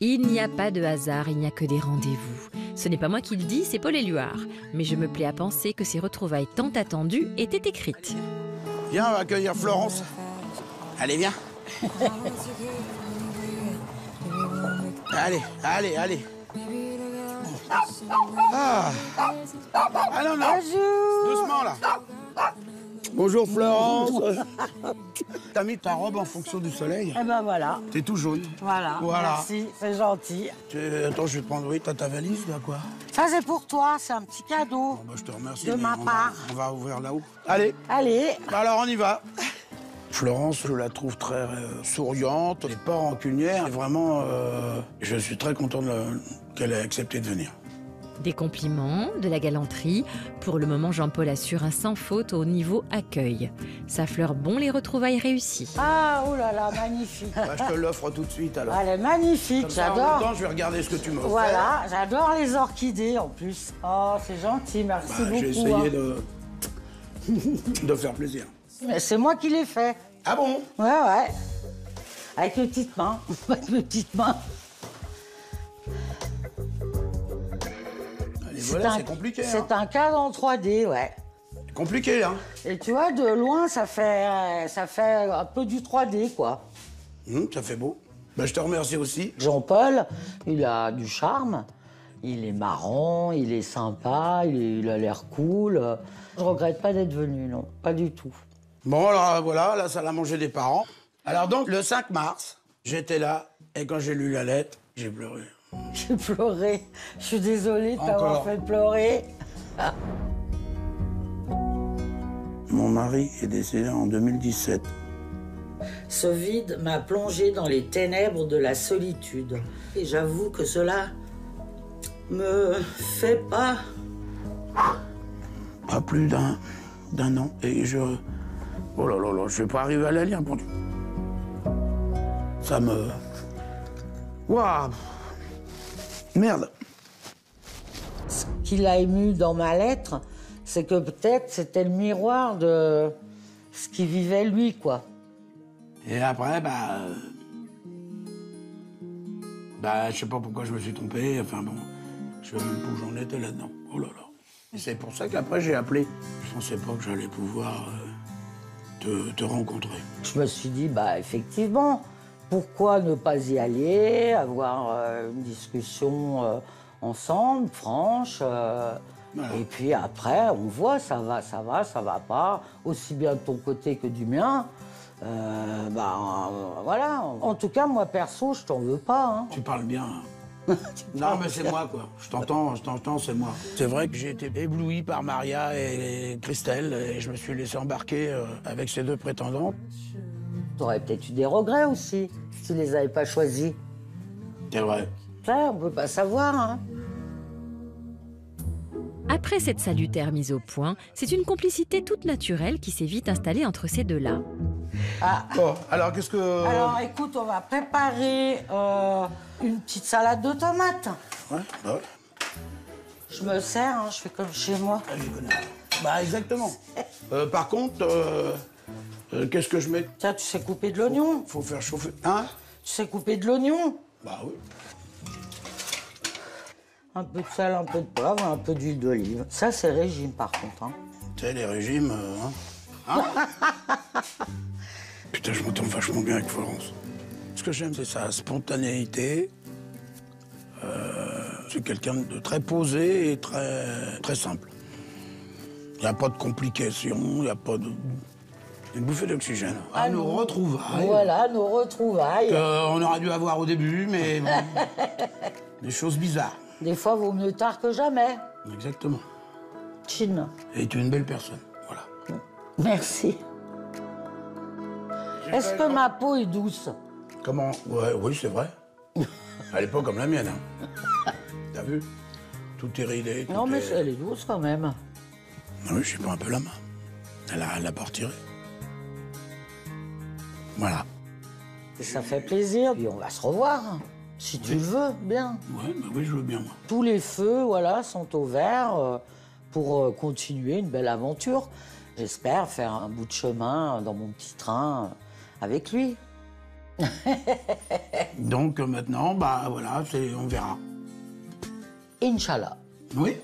Il n'y a pas de hasard, il n'y a que des rendez-vous. Ce n'est pas moi qui le dis, c'est Paul Éluard. Mais je me plais à penser que ces retrouvailles tant attendues étaient écrites. Viens, on va accueillir Florence. Allez, viens. Allez, allez, allez. Ah, ah non, non. Doucement, là. Bonjour, Florence. T'as mis ta robe en fonction du soleil? Eh ben voilà. T'es tout jaune. Voilà, merci, c'est gentil. Attends, je vais te prendre, oui, t'as ta valise, là, quoi? Ça, c'est pour toi, c'est un petit cadeau. Bah, je te remercie. De mais ma part. On va ouvrir là-haut. Allez. Allez. Bah, alors, on y va. Florence, je la trouve très souriante, elle n'est pas rancunière. Et vraiment, je suis très content qu'elle ait accepté de venir. Des compliments, de la galanterie. Pour le moment, Jean-Paul assure un sans faute au niveau accueil. Ça fleure bon les retrouvailles réussies. Ah, oh là là, magnifique. Bah, je te l'offre tout de suite alors. Elle est magnifique, j'adore. En même temps, je vais regarder ce que tu m'offres. Voilà, j'adore les orchidées en plus. Oh, c'est gentil, merci beaucoup. J'ai essayé de faire plaisir. Mais c'est moi qui l'ai fait. Ah bon? Ouais. Avec mes petites mains. Avec mes petites mains. Voilà, c'est compliqué. C'est un cadre en 3D, ouais. C'est compliqué, hein. Et tu vois, de loin, ça fait un peu du 3D, quoi. Ça fait beau. Bah, je te remercie aussi. Jean-Paul, il a du charme. Il est marrant, il est sympa, il a l'air cool. Je regrette pas d'être venu, non, pas du tout. Bon, alors voilà, la salle à manger des parents. Alors donc, le 5 mars, j'étais là, et quand j'ai lu la lettre, j'ai pleuré. J'ai pleuré. Je suis désolée de t'avoir fait pleurer. Mon mari est décédé en 2017. Ce vide m'a plongé dans les ténèbres de la solitude. Et j'avoue que cela me fait pas plus d'un an. Et oh là là là, je vais pas arriver à la lire, bon Dieu. Ça me... Waouh! Merde. Ce qui l'a ému dans ma lettre, c'est que peut-être c'était le miroir de ce qu'il vivait lui, quoi. Et après, je sais pas pourquoi je me suis trompé, enfin bon, je sais même pas où j'en étais là-dedans. Oh là là. Et c'est pour ça qu'après j'ai appelé. Je pensais pas que j'allais pouvoir te rencontrer. Je me suis dit, effectivement, pourquoi ne pas y aller, avoir une discussion ensemble, franche, voilà. Et puis après, on voit, ça va pas, aussi bien de ton côté que du mien. Voilà. En tout cas, moi, perso, je t'en veux pas. Hein. Tu parles bien. Non, mais c'est moi, quoi. Je t'entends, c'est moi. C'est vrai que j'ai été ébloui par Maria et Christelle, et je me suis laissé embarquer avec ces deux prétendantes. T'aurais peut-être eu des regrets aussi, si tu les avais pas choisis. C'est vrai. Ça, on peut pas savoir, hein. Après cette salutaire mise au point, c'est une complicité toute naturelle qui s'est vite installée entre ces deux-là. Bon, alors qu'est-ce que... Alors écoute, on va préparer une petite salade de tomates. Ouais. Je me sers, hein, je fais comme chez moi. Exactement. Par contre, qu'est-ce que je mets? Tiens, tu sais couper de l'oignon? Faut faire chauffer. Hein? Tu sais couper de l'oignon? Bah oui. Un peu de sel, un peu de poivre, un peu d'huile d'olive. Ça, c'est régime, par contre. Hein. Tu sais, les régimes, Putain, je m'entends vachement bien avec Florence. Ce que j'aime, c'est sa spontanéité. C'est quelqu'un de très posé et très simple. Il n'y a pas de complications, il n'y a pas de... Une bouffée d'oxygène. À nos retrouvailles. Voilà, nos retrouvailles. On aurait dû avoir au début, mais bon, des choses bizarres. Des fois, vaut mieux tard que jamais. Exactement. Chin. Et tu es une belle personne, voilà. Merci. Est-ce que ma peau est douce? Comment? Oui, c'est vrai. Elle est pas comme la mienne. Hein. T'as vu? Tout est ridé. Non, mais elle est douce quand même. Non, mais je suis pas un peu la main. Elle a pas retiré. Voilà. Et ça fait plaisir. Et on va se revoir. Si tu le veux, bien. Oui, je veux bien, moi. Tous les feux, voilà, sont au vert pour continuer une belle aventure. J'espère faire un bout de chemin dans mon petit train avec lui. Donc maintenant, voilà, on verra. Inch'Allah. Oui.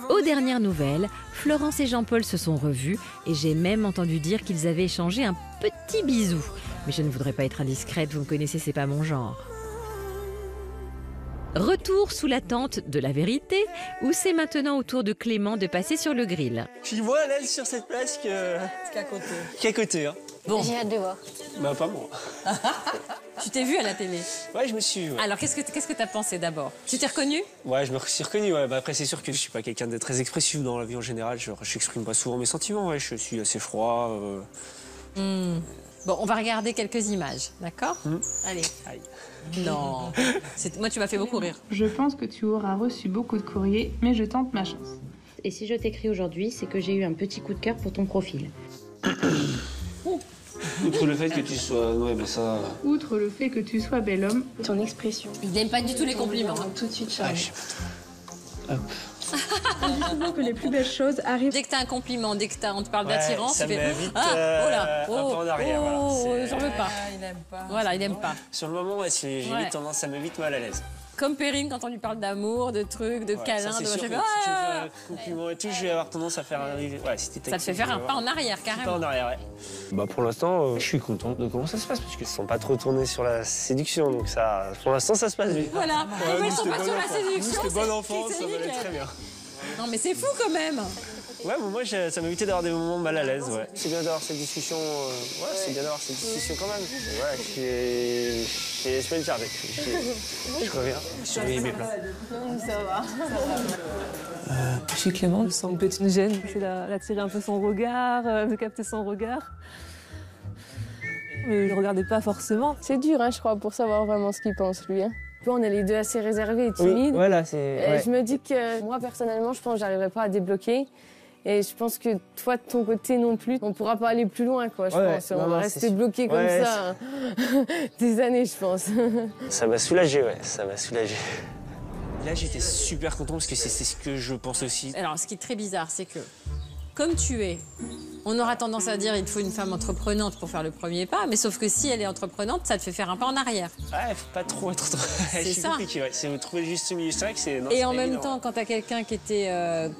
Aux dernières nouvelles, Florence et Jean-Paul se sont revus et j'ai même entendu dire qu'ils avaient échangé un petit bisou. Mais je ne voudrais pas être indiscrète, vous me connaissez, c'est pas mon genre. Retour sous la tente de la vérité, où c'est maintenant au tour de Clément de passer sur le grill. J'y vois l'aile sur cette place qu'à côté. Hein. Bon. J'ai hâte de voir. Pas moi. Tu t'es vu à la télé? Ouais, je me suis. Ouais. Alors, qu'est-ce que t'as pensé d'abord? Tu t'es reconnu? Ouais, je me suis reconnu. Ouais. Après, c'est sûr que je suis pas quelqu'un de très expressif dans la vie en général. Je n'exprime pas souvent mes sentiments. Ouais. Je suis assez froid. Bon, on va regarder quelques images, d'accord? Allez. Aïe. Non. Moi, tu m'as fait beaucoup rire. Je pense que tu auras reçu beaucoup de courriers, mais je tente ma chance. Et si je t'écris aujourd'hui, c'est que j'ai eu un petit coup de cœur pour ton profil. Outre le fait que tu sois... Ouais, mais ça... Outre le fait que tu sois bel homme, ton expression. Il n'aime pas du tout les compliments. Tout de suite charmé. Hop. On dit souvent que les plus belles choses arrivent. Dès que t'as un compliment, dès que on te parle d'attirance, tu fais vite, oh là, un peu en arrière. J'en veux pas. Il aime pas. Voilà, il aime pas. Sur le moment, j'ai vite tendance, ça me met vite mal à l'aise. Comme Perrine quand on lui parle d'amour, de trucs, de câlins, de machin. Si tu veux un compliment et tout, je vais avoir tendance à faire un... Ouais, si ça te fait faire un pas en arrière, carrément. Pas en arrière, ouais. Bah pour l'instant, je suis content de comment ça se passe parce qu'ils ne sont pas trop tournés sur la séduction, donc ça, pour l'instant, ça se passe bien. Voilà. Ils sont pas sur la séduction. C'était bon enfant, ça m'allait très bien. Non mais c'est fou quand même. Ouais, bon, moi ça m'évitait d'avoir des moments mal à l'aise, ouais. C'est bien d'avoir cette discussion, c'est bien d'avoir cette discussion quand même. Ouais, je vais le charger. Je reviens, je surveille mes plans. Ça va. Je suis Clément, je sens une petite gêne. C'est d'attirer un peu son regard, de capter son regard. Mais je ne regardais pas forcément. C'est dur, hein, je crois, pour savoir vraiment ce qu'il pense, lui. Hein. On est les deux assez réservés et timides. Oui, voilà, c'est... Je me dis que moi, personnellement, je pense que j'arriverai pas à débloquer. Et je pense que toi, de ton côté non plus, on pourra pas aller plus loin, quoi, je pense. On va rester bloqué comme ça des années, je pense. Ça m'a soulagé, ouais, ça m'a soulagé. Là, j'étais super content parce que c'est ce que je pense aussi. Alors, ce qui est très bizarre, c'est que, comme tu es, on aura tendance à dire qu'il te faut une femme entreprenante pour faire le premier pas, mais sauf que si elle est entreprenante, ça te fait faire un pas en arrière. Ouais, faut pas trop être trop... C'est ça. Compliqué, ouais. C'est trouver juste le milieu. C'est vrai que c'est... Et en même temps, quand t'as quelqu'un qui était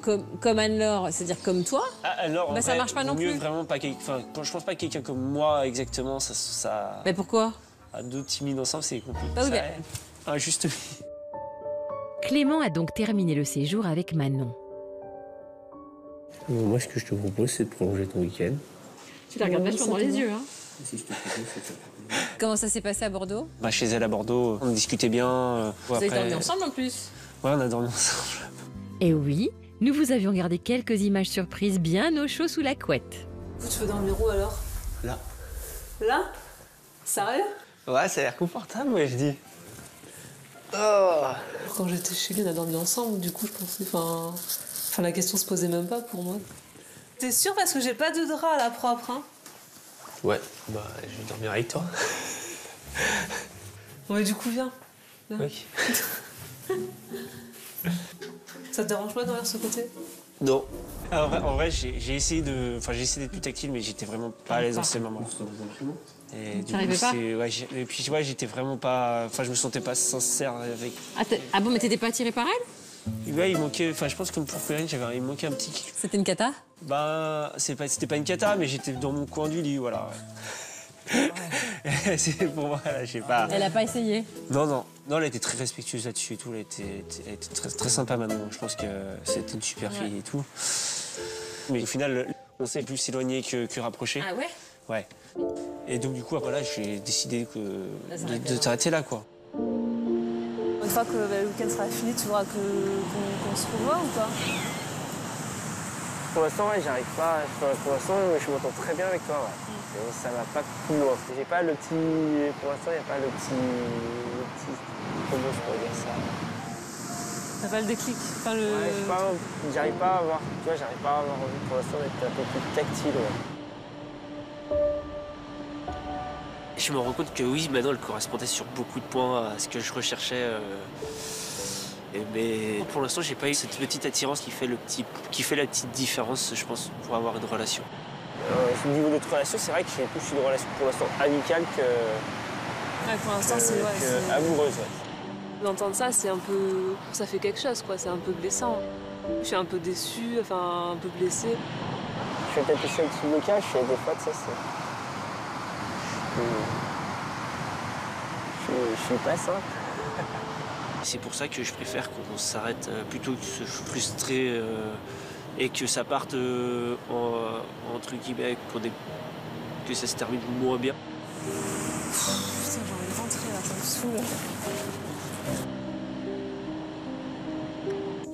comme Anne-Laure, c'est-à-dire comme toi, alors, ça marche pas non plus. Vraiment pas enfin, je pense pas que quelqu'un comme moi, exactement, ça... Mais pourquoi? Deux timides ensemble, c'est compliqué. Bah oui, juste... Clément a donc terminé le séjour avec Manon. Moi, ce que je te propose, c'est de prolonger ton week-end. Tu la regardes vachement dans les yeux, hein. Comment ça s'est passé à Bordeaux? Chez elle à Bordeaux, on discutait bien. Vous avez dormi ensemble en plus? Ouais, on a dormi ensemble. Et oui, nous vous avions gardé quelques images surprises bien au chaud sous la couette. Vous, tu veux dormir où alors? Là. Là? Sérieux? Ouais, ça a l'air confortable, moi, je dis. Quand j'étais chez lui, on a dormi ensemble, du coup, je pensais... Enfin, la question se posait même pas pour moi. T'es sûr parce que j'ai pas de drap à la propre, hein? Ouais, bah, je vais dormir avec toi. Ouais, du coup, viens. Oui. Ça te dérange pas de dormir de ce côté? Non. En vrai, j'ai essayé d'être plus tactile, mais j'étais vraiment pas à l'aise dans ces moments. Tu n'arrivais pas? Et puis, tu vois, j'étais vraiment pas... Enfin, je me sentais pas sincère avec... Ah bon, mais t'étais pas attiré par elle? Ouais, il manquait... Enfin, je pense que pour Perrine, il manquait un petit... C'était une cata? C'était pas une cata, mais j'étais dans mon coin du lit, voilà. Ouais. C'est pour moi, là, je sais pas... Elle a pas essayé? Non, elle était très respectueuse là-dessus et tout. Elle était très, très sympa maintenant. Je pense que c'était une super fille et tout. Mais au final, on s'est plus éloigné que rapproché. Ah ouais? Ouais. Et donc, du coup, après là, j'ai décidé de t'arrêter là, quoi. Une fois que le week-end sera fini, tu voudras qu'on se revoie ou pas? Pour l'instant, ouais, j'arrive pas. Pour l'instant, je m'entends très bien avec toi, ouais. Et ça va pas plus loin. J'ai pas le petit... Pour l'instant, il n'y a pas le petit... Comment je pourrais dire ça? T'as pas le déclic? Enfin, le... Ouais, j'arrive pas à avoir... Tu vois, j'arrive pas à avoir envie pour l'instant d'être un peu plus tactile, ouais. Je me rends compte que oui, maintenant, elle correspondait sur beaucoup de points à ce que je recherchais. Mais pour l'instant, j'ai pas eu cette petite attirance qui fait la petite différence, je pense, pour avoir une relation. Au niveau de notre relation, c'est vrai que j'ai plus une relation pour l'instant amicale que... Ouais, pour l'instant, c'est... amoureuse, ouais. D'entendre ça, c'est un peu... Ça fait quelque chose, quoi. C'est un peu blessant. Je suis un peu déçue, enfin, un peu blessée. Je fais peut-être aussi un petit blocage, je fais des fois de ça, c'est... Je suis pas simple. C'est pour ça que je préfère qu'on s'arrête plutôt que de se frustrer et que ça parte entre guillemets, que ça se termine moins bien. Putain, j'ai envie de rentrer là, ça me saoule.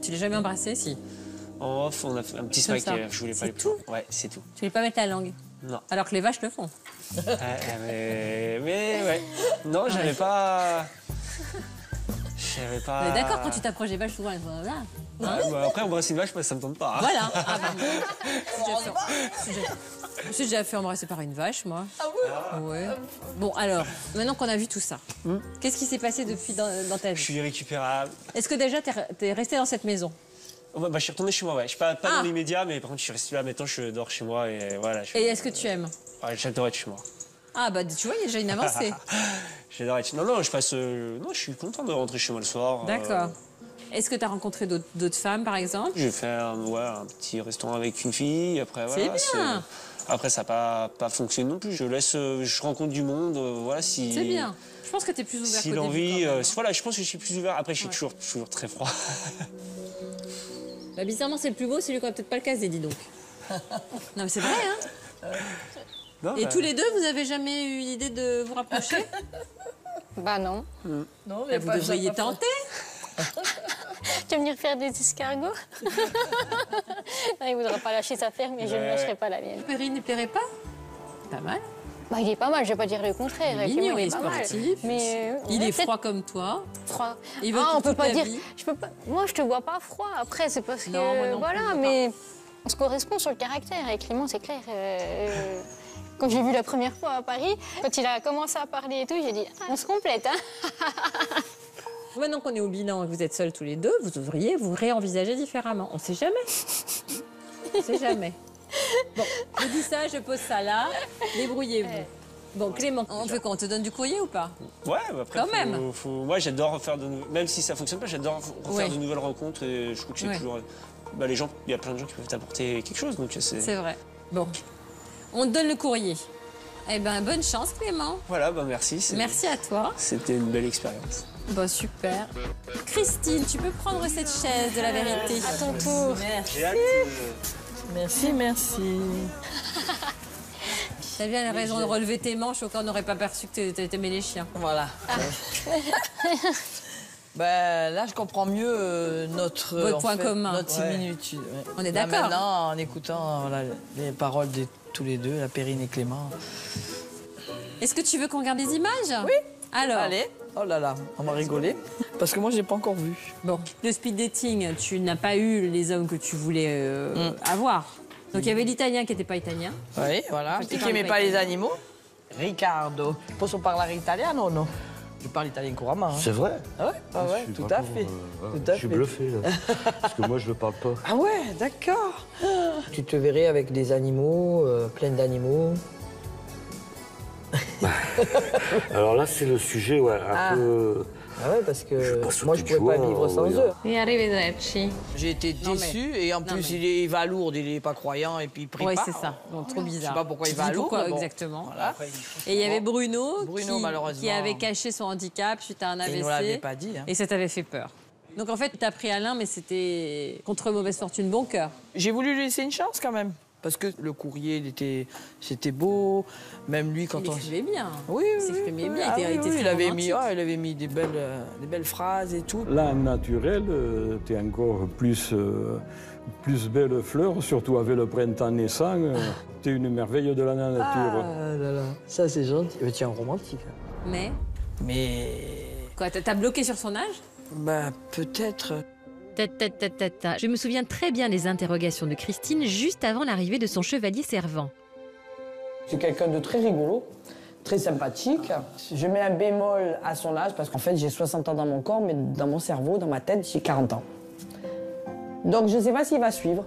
Tu l'as jamais embrassé, si? En off, on a fait un petit smack, je voulais pas les tout. Ouais, c'est tout. Tu voulais pas mettre la langue? Non. Alors que les vaches le font. Mais ouais. Non, j'avais pas... On est d'accord, quand tu t'approches des vaches, souvent elles sont là. Bah, après, embrasser une vache, moi, ça me tente pas. Hein. Voilà. Ah, j'ai déjà fait embrasser par une vache, moi. Ah oui? Ouais. Bon, alors, maintenant qu'on a vu tout ça, qu'est-ce qui s'est passé depuis dans ta vie? Je suis irrécupérable. Est-ce que déjà, t'es resté dans cette maison? Bah, je suis retourné chez moi, ouais. Je suis pas dans l'immédiat, mais par contre, je suis resté là. Maintenant, je dors chez moi et voilà. Et est-ce que tu aimes? Ouais, j'adore être chez moi. Ah, bah, tu vois, il y a déjà une avancée. J'adore être... Non, je passe... Non, je suis content de rentrer chez moi le soir. D'accord. Est-ce que tu as rencontré d'autres femmes, par exemple? J'ai fait un petit restaurant avec une fille, après, voilà. C'est bien. Après, ça n'a pas fonctionné non plus. Je rencontre du monde, voilà, si... C'est bien. Je pense que tu es plus ouvert si l'envie, voilà, je pense que je suis plus ouvert. Après, je suis toujours très froid. Bah, bizarrement, c'est le plus beau, celui qu'on va peut-être pas le caser, dis donc. Non, mais c'est vrai, hein? Non, et tous les deux, vous avez jamais eu l'idée de vous rapprocher? Bah non. Non, mais vous devriez tenter. Tu veux venir faire des escargots? Non, il voudra pas lâcher sa ferme, mais je ne lâcherai pas la mienne. Perrine ne plairait pas? Pas mal. Bah, il est pas mal, je vais pas dire le contraire. Il est mignon, il est sportif. Mais, il est froid comme toi. Froid. Il veut on peut pas dire. Vie. Je peux pas. Moi, je te vois pas froid. Après, c'est parce que non, voilà, mais on se correspond sur le caractère. Avec Clément, c'est clair. Quand j'ai vu la première fois à Paris, quand il a commencé à parler et tout, j'ai dit on se complète. Hein. Maintenant qu'on est au bilan et que vous êtes seuls tous les deux, vous devriez vous réenvisager différemment. On sait jamais. On sait jamais. Bon, je dis ça, je pose ça là. Débrouillez-vous. Bon, Clément, on fait quoi? On te donne du courrier ou pas? Ouais, mais après, quand même. Moi, j'adore refaire même si ça fonctionne pas, j'adore refaire de nouvelles rencontres et je trouve que c'est toujours... Bah, les gens, il y a plein de gens qui peuvent t'apporter quelque chose, donc c'est vrai. Bon, on te donne le courrier. Eh ben, bonne chance, Clément. Voilà, bah merci. Merci à toi. C'était une belle expérience. Bon, super. Christine, tu peux prendre cette chaise de la vérité. À ton tour. Merci. Merci. T'as bien raison de relever tes manches, au cas où on n'aurait pas perçu que t'aimais les chiens. Voilà. Ben, là, je comprends mieux notre point commun. Notre similitude. Ouais. On est d'accord. Maintenant, en écoutant les paroles de tous les deux, la Perrine et Clément. Est-ce que tu veux qu'on regarde des images? Oui. Alors. Allez. Oh là là, on va rigoler. Parce que moi, je n'ai pas encore vu. Bon, le speed dating, tu n'as pas eu les hommes que tu voulais avoir. Donc, il y avait l'Italien qui n'était pas italien. Oui, voilà. Et qui n'aimait pas les animaux. Riccardo. Posso parlare italiano, non? Je parle italien couramment. Hein. C'est vrai? Ah ouais, tout à fait. Je suis bluffé, là. Parce que moi, je ne le parle pas. Ah ouais, d'accord. Tu te verrais avec des animaux, plein d'animaux. Alors là, c'est le sujet, ouais, un peu... Ah ouais, parce que moi, je ne pourrais pas vivre sans eux. Et arrivederci. J'ai été déçu et en plus, il va lourd, il n'est pas croyant et puis il prie pas. Oui, c'est ça. Donc, trop bizarre. Je sais pas pourquoi il va lourd. Pourquoi bon. exactement. Voilà. Et il y avait Bruno malheureusement, qui avait caché son handicap suite à un AVC. Il ne l'avait pas dit. Hein. Et ça t'avait fait peur. Donc en fait, tu as pris Alain, mais c'était contre mauvaise fortune, bon cœur. J'ai voulu lui laisser une chance quand même. Parce que le courrier, c'était beau. Même lui, quand il écrivait bien. Oui, il s'exprimait bien. Il avait mis des belles phrases et tout. Là, en naturel, tu es encore plus belle fleur, surtout avec le printemps naissant. Tu es une merveille de la nature. Ah là là, ça c'est gentil. Mais tu es un romantique. Mais Quoi, t'as bloqué sur son âge? Bah, peut-être. Je me souviens très bien des interrogations de Christine juste avant l'arrivée de son chevalier servant. C'est quelqu'un de très rigolo, très sympathique. Je mets un bémol à son âge parce qu'en fait, j'ai 60 ans dans mon corps, mais dans mon cerveau, dans ma tête, j'ai 40 ans. Donc, je ne sais pas s'il va suivre.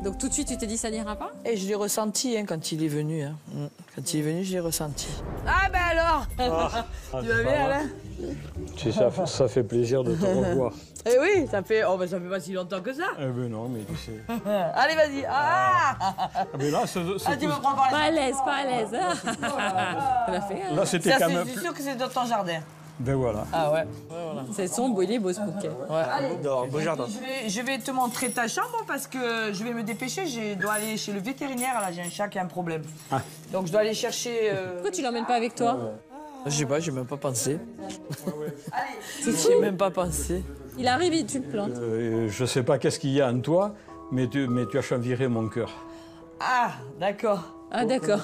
Donc, tout de suite, tu t'es dit ça n'ira pas? Et je l'ai ressenti quand il est venu. Hein. Quand il est venu, je l'ai ressenti. Ah, ben alors Tu vas bien, Alain? Ça fait plaisir de te revoir. Eh oui, ça fait pas si longtemps que ça. Eh ben non, mais tu sais. Allez, vas-y. Mais là, tu me prends par les pas à l'aise. Là, c'était quand même... Je suis sûre que c'est dans ton jardin. Ben voilà. Ah ouais. C'est sombre, il est beau ce bouquet. Ouais. Allez, beau jardin. Je vais te montrer ta chambre parce que je vais me dépêcher. Je dois aller chez le vétérinaire. Là, j'ai un chat qui a un problème. Ah. Donc je dois aller chercher. Pourquoi tu l'emmènes pas avec toi? Je sais pas, j'ai même pas pensé. J'ai même pas pensé. Il arrive et tu le plantes. Je sais pas qu'est-ce qu'il y a en toi, mais tu as chaviré mon cœur. Ah, d'accord. Ah, d'accord.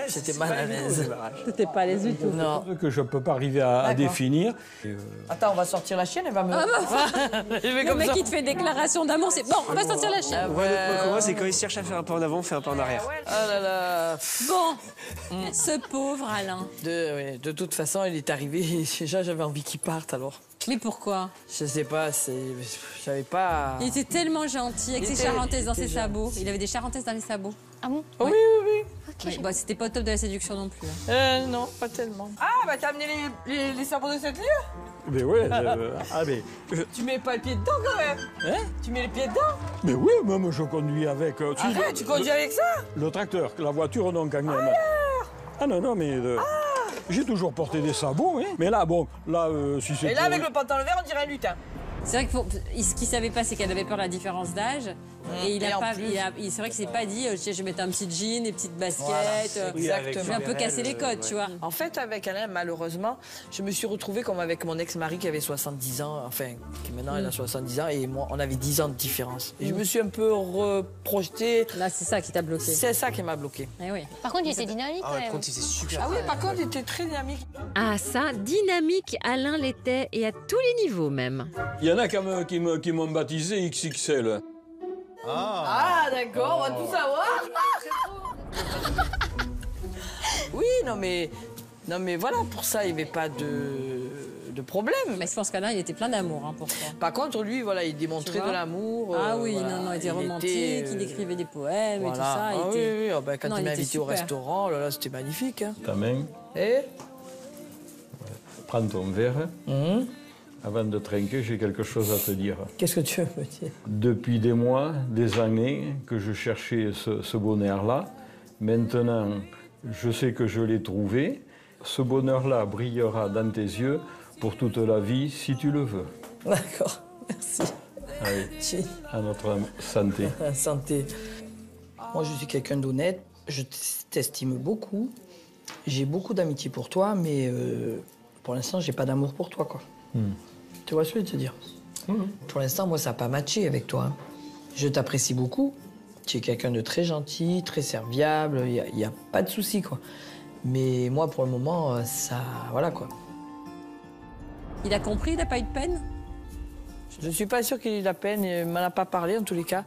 J'étais mal à l'aise. T'étais pas à l'aise du tout. Non. Que je ne peux pas arriver à définir. Attends, on va sortir la chienne, elle va me... Le mec qui te fait une déclaration d'amour, c'est bon, on va sortir la chienne. Pour moi, c'est quand il cherche à faire un pas en avant, on fait un pas en arrière. Ah là là. Bon, ce pauvre Alain. De toute façon, il est arrivé, déjà j'avais envie qu'il parte alors. Mais pourquoi? Je sais pas, j'avais pas... Il était tellement gentil avec ses charentaises dans ses sabots. Il avait des charentaises dans les sabots. Ah bon? Oui, oui, oui. Okay. Bah, c'était pas au top de la séduction non plus. Non, pas tellement. Ah, bah t'as amené les sabots de cette lieu? Mais ouais, Tu mets pas le pied dedans quand même? Hein? Tu mets les pieds dedans? Mais oui, même je conduis avec... Arrête, tu conduis avec ça? Le tracteur, la voiture non quand même. Ah non, non, mais... J'ai toujours porté des sabots, hein. Mais là, bon, là, si c'est... Et là, avec le pantalon vert, on dirait un lutin. C'est vrai que ce qu'il savait pas, c'est qu'elle avait peur de la différence d'âge. Et c'est vrai qu'il s'est pas dit, je vais mettre un petit jean, des petites baskets. Voilà, exactement. Je vais un peu casser les codes, tu vois. En fait, avec Alain, malheureusement, je me suis retrouvée comme avec mon ex-mari qui avait 70 ans, enfin, qui maintenant elle a 70 ans, et moi, on avait 10 ans de différence. Et je me suis un peu reprojetée. Là, c'est ça qui t'a bloqué. C'est ça qui m'a bloqué. Eh oui. Par contre, il était dynamique. Ah, par contre, il était super. Ah oui, par contre, il était très dynamique. Ah ça, dynamique, Alain l'était, et à tous les niveaux même. Il y en a qui m'ont baptisé XXL. Ah, d'accord, on va tout savoir. Oui, non mais voilà, pour ça, il n'y avait pas de problème. Mais je pense qu'Alain, il était plein d'amour hein, pour toi. Par contre, lui, voilà, il démontrait de l'amour. Ah oui, voilà, non, il était romantique, il écrivait des poèmes et tout ça. Ah oui, oui, oh, ben, quand il m'a invité au restaurant, là, c'était magnifique. Hein. Ta main. Et prends ton verre. Avant de trinquer, j'ai quelque chose à te dire. Qu'est-ce que tu veux me dire? Depuis des mois, des années que je cherchais ce bonheur-là, maintenant, je sais que je l'ai trouvé. Ce bonheur-là brillera dans tes yeux pour toute la vie, si tu le veux. D'accord, merci. Allez, à notre santé. Santé. Moi, je suis quelqu'un d'honnête. Je t'estime beaucoup. J'ai beaucoup d'amitié pour toi, mais pour l'instant, j'ai pas d'amour pour toi, quoi. Tu vois ce que je veux te dire? Pour l'instant, moi, ça n'a pas matché avec toi. Hein. Je t'apprécie beaucoup. Tu es quelqu'un de très gentil, très serviable. Il n'y a pas de souci, quoi. Mais moi, pour le moment, ça... Voilà, quoi. Il a compris, il n'a pas eu de peine? Je ne suis pas sûre qu'il ait eu de la peine. Il ne m'en a pas parlé, en tous les cas.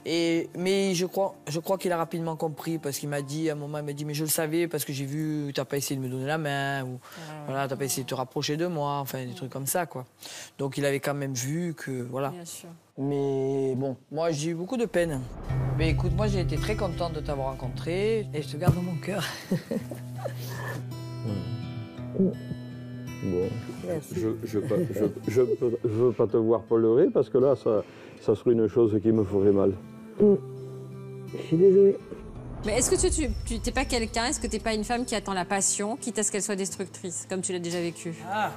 Mais je crois qu'il a rapidement compris parce qu'il m'a dit, à un moment, il m'a dit, mais je le savais parce que j'ai vu, tu n'as pas essayé de me donner la main, ou voilà, tu n'as pas essayé de te rapprocher de moi, enfin, des trucs comme ça, quoi. Donc, il avait quand même vu que, voilà. Bien sûr. Mais bon, moi, j'ai eu beaucoup de peine. Mais écoute, moi, j'ai été très contente de t'avoir rencontré et je te garde dans mon cœur. Bon, je veux pas te voir pleurer parce que là, ça serait une chose qui me ferait mal. Je suis désolée. Mais est-ce que tu t'es pas quelqu'un, est-ce que t'es pas une femme qui attend la passion, quitte à ce qu'elle soit destructrice, comme tu l'as déjà vécu? Ah.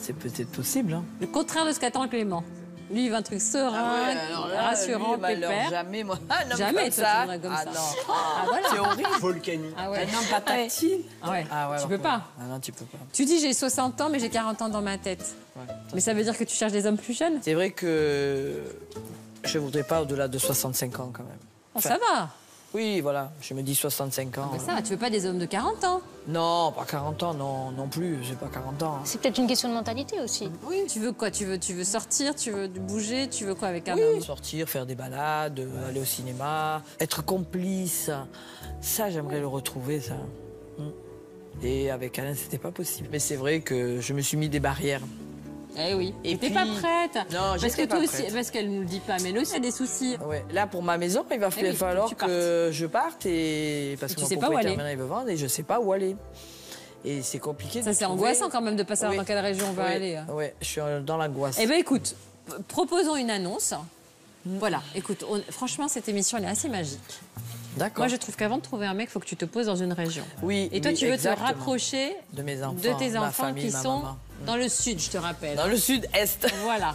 C'est peut-être possible, hein. Le contraire de ce qu'attend Clément. Lui, il veut un truc serein, rassurant, pépère. Jamais, moi. Ah, non, jamais, comme ça. Comme ah ça. Non. Ah, voilà. C'est horrible. Volcanique. Ah ouais. Non, pas tactile. Ah ouais. Ah ouais, tu peux pas. Ah non, tu peux pas. Tu dis j'ai 60 ans, mais j'ai 40 ans dans ma tête. Ouais. Mais ça veut dire que tu cherches des hommes plus jeunes? C'est vrai que je voudrais pas au-delà de 65 ans, quand même. Enfin, ça va. Oui, voilà, je me dis 65 ans. Mais ça va, tu veux pas des hommes de 40 ans? Non, pas 40 ans, non plus, j'ai pas 40 ans. Hein. C'est peut-être une question de mentalité aussi. Oui. Tu veux quoi? Tu veux sortir, tu veux bouger, tu veux quoi avec un homme? Oui, sortir, faire des balades, aller au cinéma, être complice. Ça, j'aimerais le retrouver, ça. Et avec Alain, c'était pas possible. Mais c'est vrai que je me suis mis des barrières. Eh oui. Et t'es pas prête. Non, parce que toi aussi, parce qu'elle nous le dit pas, mais elle aussi a des soucis. Ouais. Là, pour ma maison, il va falloir que je parte et parce que mon propriétaire maintenant il veut vendre et je sais pas où aller. Et c'est compliqué. Ça c'est angoissant quand même de pas savoir dans quelle région on va aller. Oui, je suis dans l'angoisse. Eh ben écoute, proposons une annonce. Voilà. Écoute, franchement cette émission elle est assez magique. D'accord. Moi, je trouve qu'avant de trouver un mec, il faut que tu te poses dans une région. Oui. Et toi, tu veux te rapprocher de mes enfants, de tes enfants famille, qui sont dans le sud, je te rappelle. Dans le sud-est. Voilà.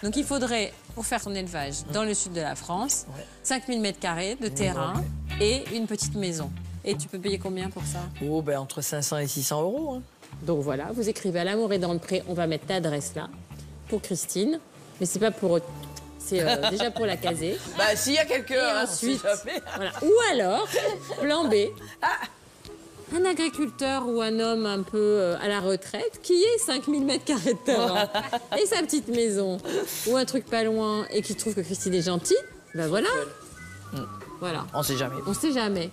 Donc, il faudrait, pour faire ton élevage dans le sud de la France, 5000 m² de terrain et une petite maison. Et tu peux payer combien pour ça? Oh, ben entre 500 et 600 euros. Hein. Donc voilà, vous écrivez à l'amour et dans le pré, on va mettre l'adresse là pour Christine. Mais c'est pas pour c'est déjà pour la caser. Bah, s'il y a quelqu'un, ensuite, voilà. Ou alors, plan B. Un agriculteur ou un homme un peu à la retraite qui ait 5000 mètres carrés de terrain et sa petite maison ou un truc pas loin et qui trouve que Christine est gentille, ben voilà. Voilà. On sait jamais. On sait jamais.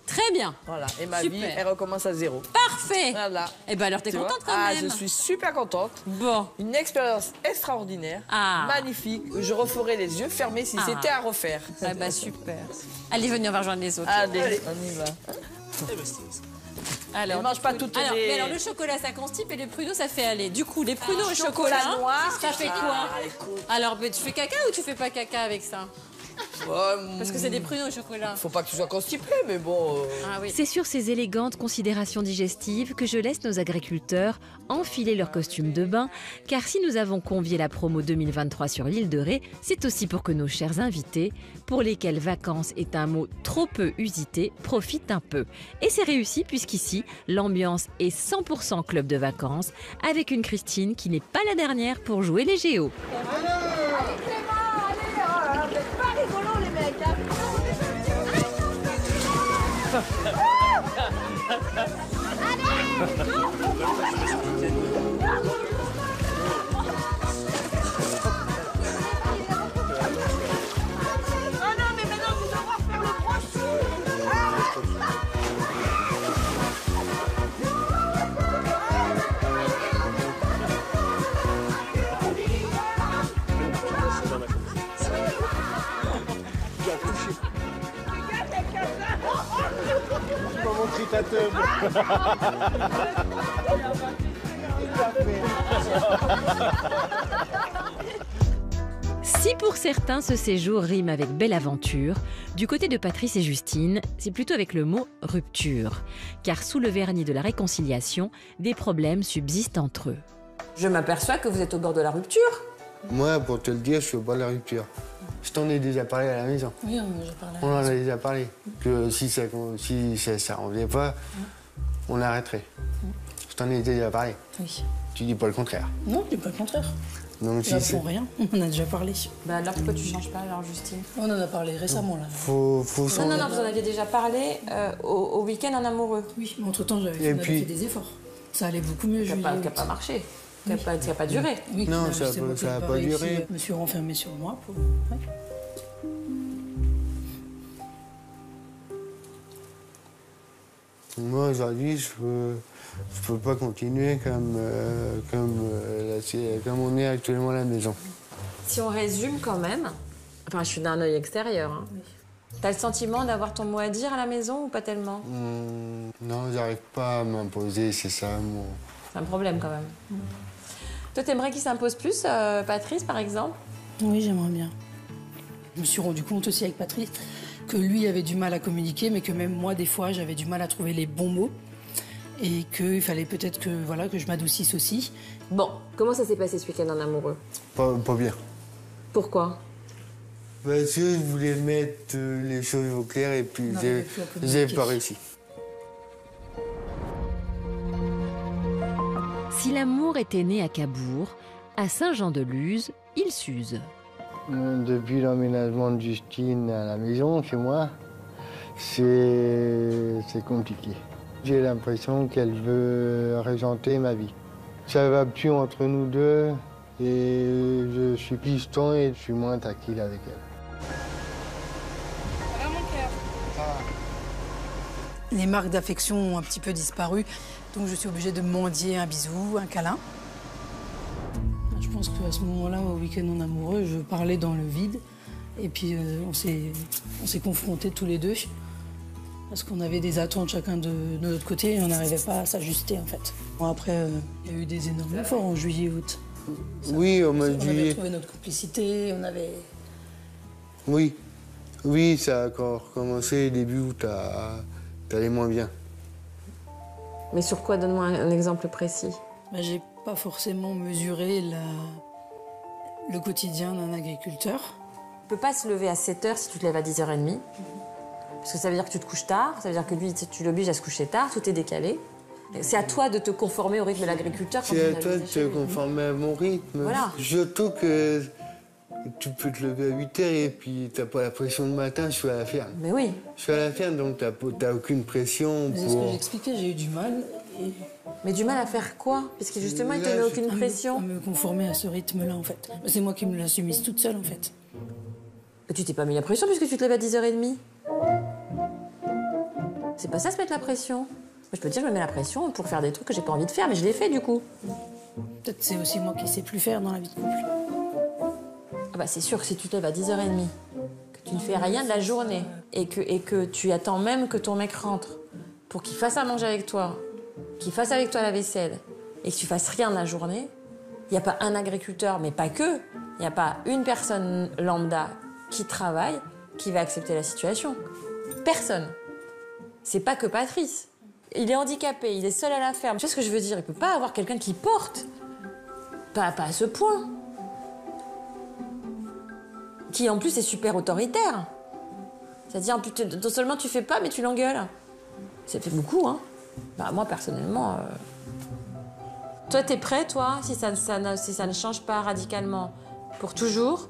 Très bien. Voilà. Et ma Super. vie, elle recommence à zéro. Parfait. Voilà. Et ben alors, t'es contente quand Ah, même. je suis super contente. Bon. Une expérience extraordinaire. Magnifique. Je referai les yeux fermés si c'était à refaire. Ah bah super. Allez, venez, on va rejoindre les autres. Allez, on y va. Alors, ne mange pas toutes les... mais alors, le chocolat, ça constipe et le pruneau, ça fait aller. Du coup, les pruneaux au chocolat noir, ça fait quoi? Alors, tu fais caca ou tu fais pas caca avec ça? Parce que c'est des pruneaux au chocolat. Faut pas que tu sois constipé, mais bon... C'est sur ces élégantes considérations digestives que je laisse nos agriculteurs enfiler leurs costumes de bain, car si nous avons convié la promo 2023 sur l'île de Ré, c'est aussi pour que nos chers invités, pour lesquels vacances est un mot trop peu usité, profitent un peu. Et c'est réussi puisqu'ici, l'ambiance est 100% club de vacances, avec une Christine qui n'est pas la dernière pour jouer les géos. Si pour certains ce séjour rime avec belle aventure, du côté de Patrice et Justine, c'est plutôt avec le mot rupture. Car sous le vernis de la réconciliation, des problèmes subsistent entre eux. Je m'aperçois que vous êtes au bord de la rupture. Moi, pour te le dire, je suis au bord de la rupture. Je t'en ai déjà parlé à la maison. Oui, j'ai parlé à la On en maison. a déjà parlé. Que si ça ne revenait pas, on arrêterait. Je t'en ai déjà parlé. Oui. Tu dis pas le contraire. Non, je dis pas le contraire. Donc, Là, pour rien, on a déjà parlé. Bah alors pourquoi tu changes pas alors, Justine? On en a parlé récemment là. Faut Non, vous en aviez déjà parlé au week-end en amoureux. Oui, mais entre-temps, j'avais fait des efforts. Ça allait beaucoup mieux, Qui n'a pas marché, qui n'a pas duré. Oui, non, ça n'a pas duré. Je me suis renfermée sur moi. Moi, aujourd'hui, je peux pas continuer comme on est actuellement à la maison. Si on résume quand même, enfin je suis d'un œil extérieur, hein. T'as le sentiment d'avoir ton mot à dire à la maison ou pas tellement? Non, j'arrive pas à m'imposer, c'est ça mon... C'est un problème quand même. Toi, t'aimerais qu'il s'impose plus, Patrice par exemple? Oui, j'aimerais bien. Je me suis rendu compte aussi avec Patrice que lui avait du mal à communiquer, mais que même moi, des fois, j'avais du mal à trouver les bons mots. Et qu'il fallait peut-être que je m'adoucisse aussi. Bon, comment ça s'est passé ce week-end en amoureux? Pas bien. Pourquoi? Parce que je voulais mettre les choses au clair et puis j'ai pas réussi. Si l'amour était né à Cabourg, à Saint-Jean-de-Luz, il s'use. Depuis l'emménagement de Justine à la maison, chez moi, c'est compliqué. J'ai l'impression qu'elle veut régenter ma vie. Ça va plus entre nous deux et je suis piston et je suis moins taquille avec elle. Les marques d'affection ont un petit peu disparu, donc je suis obligée de mendier un bisou, un câlin. Je pense qu'à ce moment-là, au week-end en amoureux, je parlais dans le vide. Et puis on s'est confrontés tous les deux. Parce qu'on avait des attentes chacun de notre côté et on n'arrivait pas à s'ajuster en fait. Bon, après, il y a eu des énormes efforts en juillet-août. Oui, au mois de juillet. On avait trouvé notre complicité, on avait... Oui, ça a encore commencé début août à aller moins bien. Mais sur quoi? Donne-moi un exemple précis. J'ai pas forcément mesuré le quotidien d'un agriculteur. Tu peux pas se lever à 7h si tu te lèves à 10h30. Parce que ça veut dire que tu te couches tard, ça veut dire que lui, tu l'obliges à se coucher tard, tout est décalé. C'est à toi de te conformer au rythme de l'agriculteur. C'est à toi de te conformer à mon rythme. Voilà. Surtout que Tu peux te lever à 8h et puis t'as pas la pression le matin, je suis à la ferme. Mais oui. Je suis à la ferme, donc t'as aucune pression C'est ce que j'expliquais, j'ai eu du mal. Mais du mal à faire quoi? Parce que justement, il te met aucune pression. À me conformer à ce rythme-là, en fait. C'est moi qui me la suis mise toute seule, en fait. Et tu t'es pas mis la pression puisque tu te lèves à 10h30. C'est pas ça, se mettre la pression. Moi, je peux te dire, je me mets la pression pour faire des trucs que j'ai pas envie de faire, mais je l'ai fait, du coup. Peut-être c'est aussi moi qui sais plus faire dans la vie de couple. Ah bah, c'est sûr que si tu te lèves à 10h30, que tu ne fais rien de la journée, et que tu attends même que ton mec rentre pour qu'il fasse à manger avec toi, qu'il fasse avec toi la vaisselle, et que tu fasses rien de la journée, il n'y a pas un agriculteur, mais pas que, il n'y a pas une personne lambda qui travaille qui va accepter la situation. Personne. C'est pas que Patrice. Il est handicapé, il est seul à la ferme. Tu vois ce que je veux dire? Il peut pas avoir quelqu'un qui porte. Pas à ce point. Qui en plus est super autoritaire. C'est-à-dire, en plus, non seulement tu fais pas, mais tu l'engueules. Ça fait beaucoup, hein. Bah, moi, personnellement... Toi, t'es prêt, toi, si ça ne change pas radicalement pour toujours,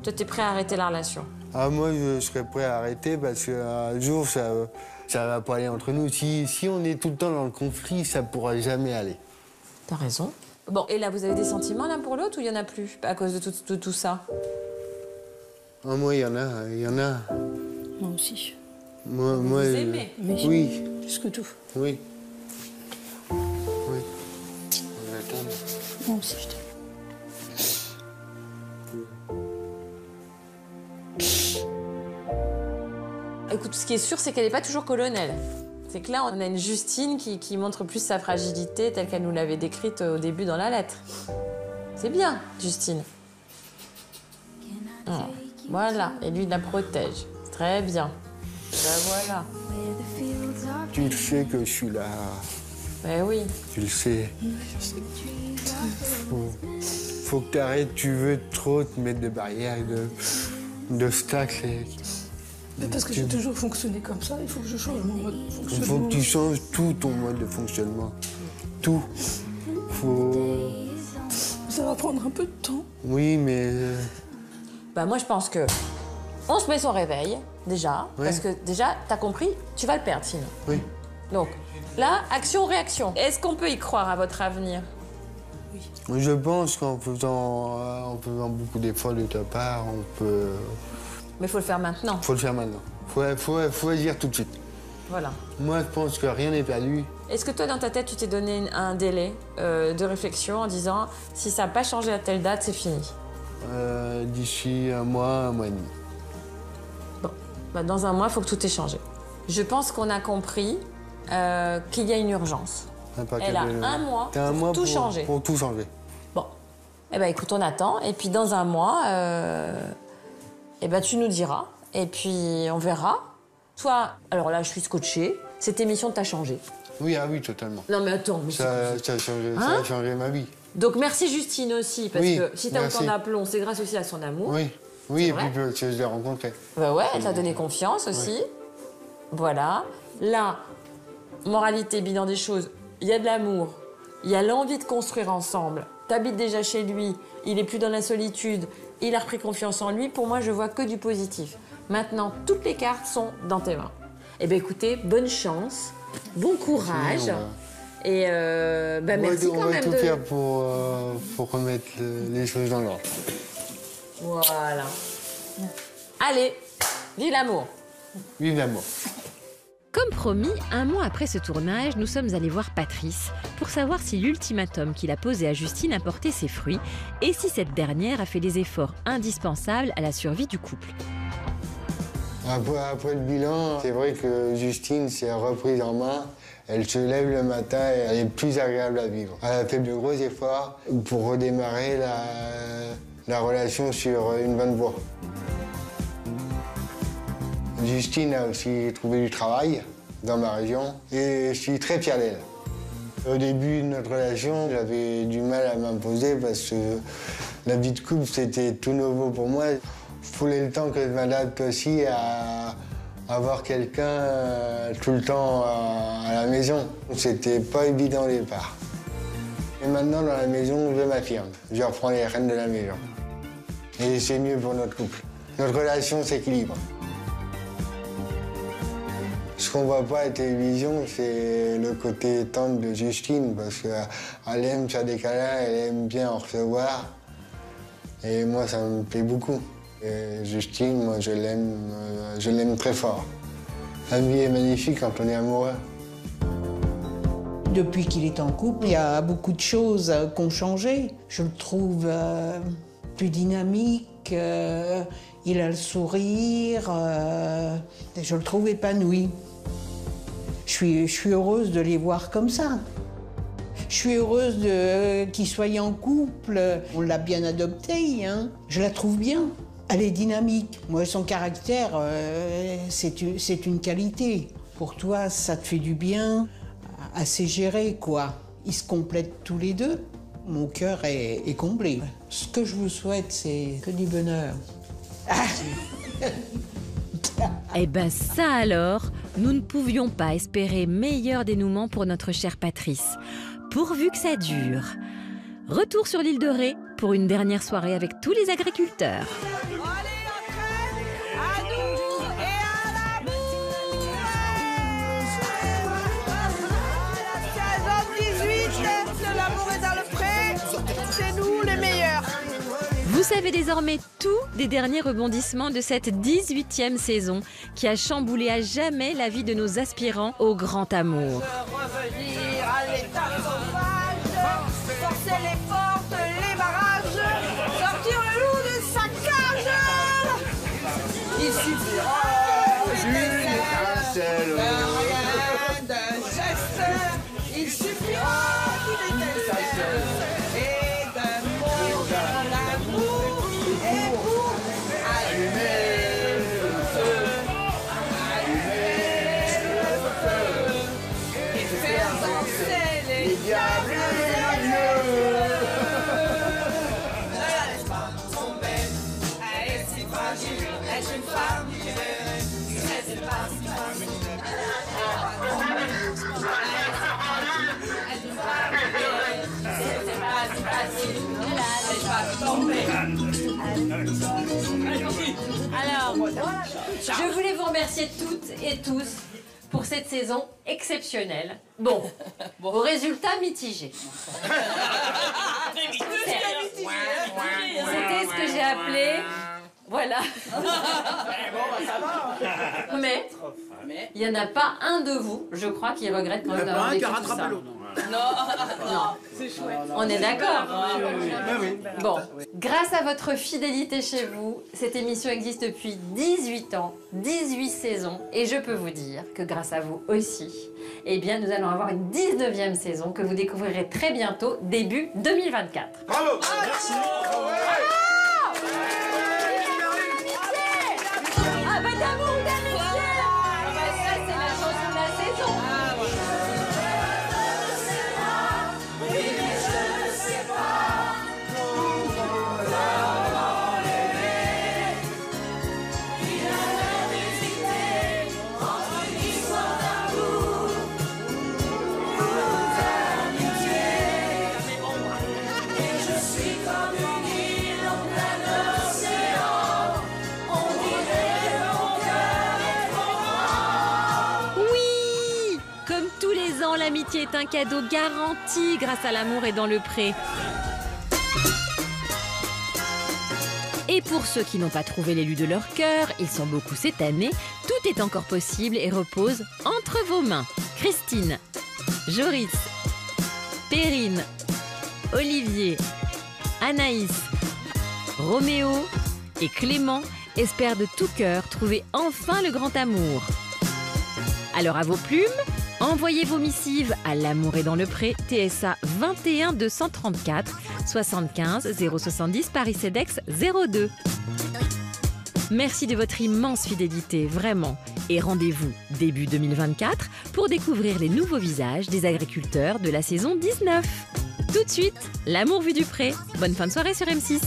toi, t'es prêt à arrêter la relation? Ah, moi, je serais prêt à arrêter parce qu'un jour, ça va pas aller entre nous. Si on est tout le temps dans le conflit, ça pourra jamais aller. T'as raison. Bon, et là, vous avez des sentiments l'un pour l'autre ou il y en a plus à cause de tout ça? Ah, moi, il y en a. Moi aussi. Moi, vous aimez? Oui. Plus que tout. Oui. Oui. Moi aussi, je t'aime. Écoute, ce qui est sûr, c'est qu'elle n'est pas toujours colonel. C'est que là, on a une Justine qui montre plus sa fragilité telle qu'elle nous l'avait décrite au début dans la lettre. C'est bien, Justine. Voilà, et lui, il la protège. Très bien. Ben voilà. Tu le sais que je suis là. Ben oui. Tu le sais. Faut que tu arrêtes, tu veux trop te mettre de barrières, d'obstacles. Mais parce que j'ai toujours fonctionné comme ça, il faut que je change mon mode de fonctionnement. Il faut que tu changes tout ton mode de fonctionnement. Tout. Ça va prendre un peu de temps. Oui, mais... Bah moi, je pense que on se met son réveil, déjà. Ouais. Parce que déjà, t'as compris, tu vas le perdre sinon. Oui. Donc, là, action-réaction. Est-ce qu'on peut y croire à votre avenir? Oui. Je pense qu'en faisant beaucoup d'efforts de ta part, on peut... Mais il faut le faire maintenant. Il faut le faire maintenant. Faut agir tout de suite. Voilà. Moi, je pense que rien n'est perdu. Est-ce que toi, dans ta tête, tu t'es donné un délai de réflexion en disant si ça n'a pas changé à telle date, c'est fini? D'ici un mois et demi. Bon, bah, dans un mois, il faut que tout ait changé. Je pense qu'on a compris qu'il y a une urgence. Elle a un mois pour tout changer. Pour tout changer. Bon, eh ben, écoute, on attend. Et puis, dans un mois, eh ben, tu nous diras. Et puis, on verra. Toi, alors là, je suis scotchée. Cette émission t'a changé. Oui, ah oui, totalement. Non, mais attends. Mais ça a changé ma vie. Donc, merci Justine aussi, parce que si t'as autant d'aplomb, c'est grâce aussi à son amour. Oui, oui, et puis je l'ai rencontré. Bah ouais, elle t'a donné confiance aussi. Ouais. Voilà. Là, moralité, bilan des choses, il y a de l'amour, il y a l'envie de construire ensemble. T'habites déjà chez lui, il est plus dans la solitude, il a repris confiance en lui. Pour moi, je vois que du positif. Maintenant, toutes les cartes sont dans tes mains. Eh bien, écoutez, bonne chance, bon courage. Et bah, merci quand même. On va tout faire pour remettre les choses dans l'ordre. Voilà. Allez, vive l'amour. Vive l'amour. Comme promis, un mois après ce tournage, nous sommes allés voir Patrice pour savoir si l'ultimatum qu'il a posé à Justine a porté ses fruits et si cette dernière a fait des efforts indispensables à la survie du couple. Après le bilan, c'est vrai que Justine s'est reprise en main. Elle se lève le matin et elle est plus agréable à vivre. Elle a fait de gros efforts pour redémarrer la relation sur une bonne voie. Justine a aussi trouvé du travail dans ma région et je suis très fier d'elle. Au début de notre relation, j'avais du mal à m'imposer parce que la vie de couple, c'était tout nouveau pour moi. Il fallait le temps que je m'adapte aussi à avoir quelqu'un tout le temps à la maison. C'était pas évident au départ. Et maintenant, dans la maison, je m'affirme. Je reprends les rênes de la maison. Et c'est mieux pour notre couple. Notre relation s'équilibre. Ce qu'on voit pas à la télévision, c'est le côté tendre de Justine, parce qu'elle aime faire des câlins, elle aime bien en recevoir. Et moi, ça me plaît beaucoup. Et Justine, moi, je l'aime très fort. La vie est magnifique quand on est amoureux. Depuis qu'il est en couple, il y a beaucoup de choses qui ont changé. Je le trouve plus dynamique, il a le sourire, je le trouve épanoui. Je suis heureuse de les voir comme ça. Je suis heureuse qu'ils soient en couple. On l'a bien adoptée, hein. Je la trouve bien. Elle est dynamique. Moi, son caractère, c'est une qualité. Pour toi, ça te fait du bien. Assez géré, quoi. Ils se complètent tous les deux. Mon cœur est comblé. Ce que je vous souhaite, c'est que du bonheur. Eh ben ça alors, nous ne pouvions pas espérer meilleur dénouement pour notre chère Patrice. Pourvu que ça dure. Retour sur l'île de Ré pour une dernière soirée avec tous les agriculteurs. Vous savez désormais tout des derniers rebondissements de cette 18e saison qui a chamboulé à jamais la vie de nos aspirants au grand amour. Revenir à l'état sauvage, forcer les portes, les barrages, sortir le loup de sa cage. Il suffira d'une étincelle, rien d'un geste, il suffira d'une étincelle. Alors, je voulais vous remercier toutes et tous pour cette saison exceptionnelle. Bon, au résultat mitigé. C'était ce que j'ai appelé... Voilà. Mais il n'y en a pas un de vous, je crois, qui regrette quand même d'avoir vécu tout ça. Non. C'est chouette. On est d'accord. Bon, grâce à votre fidélité chez vous, cette émission existe depuis 18 ans, 18 saisons, et je peux vous dire que grâce à vous aussi, eh bien, nous allons avoir une 19e saison que vous découvrirez très bientôt, début 2024. Bravo. Merci. Ah bah d'amour ou d'amitié. Ah bah ça c'est la chanson de la saison. Ah voilà. Oui mais je ne sais pas comment l'aimer. Il a l'air d'hésiter entre une histoire d'amour ou d'amitié. Et je suis comme une île en plein océan. On dirait mon cœur est trop grand. Oui, comme tous les ans, l'amitié est un cadeau garanti grâce à l'amour et dans le pré. Et pour ceux qui n'ont pas trouvé l'élu de leur cœur, ils sont beaucoup cette année, tout est encore possible et repose entre vos mains. Christine, Joris, Perrine, Olivier, Anaïs, Roméo et Clément espèrent de tout cœur trouver enfin le grand amour. Alors à vos plumes, envoyez vos missives à L'amour est dans le pré, TSA 21 234 75 070 Paris CEDEX 02. Merci de votre immense fidélité, vraiment. Et rendez-vous début 2024 pour découvrir les nouveaux visages des agriculteurs de la saison 19. Tout de suite, L'amour vu du pré. Bonne fin de soirée sur M6.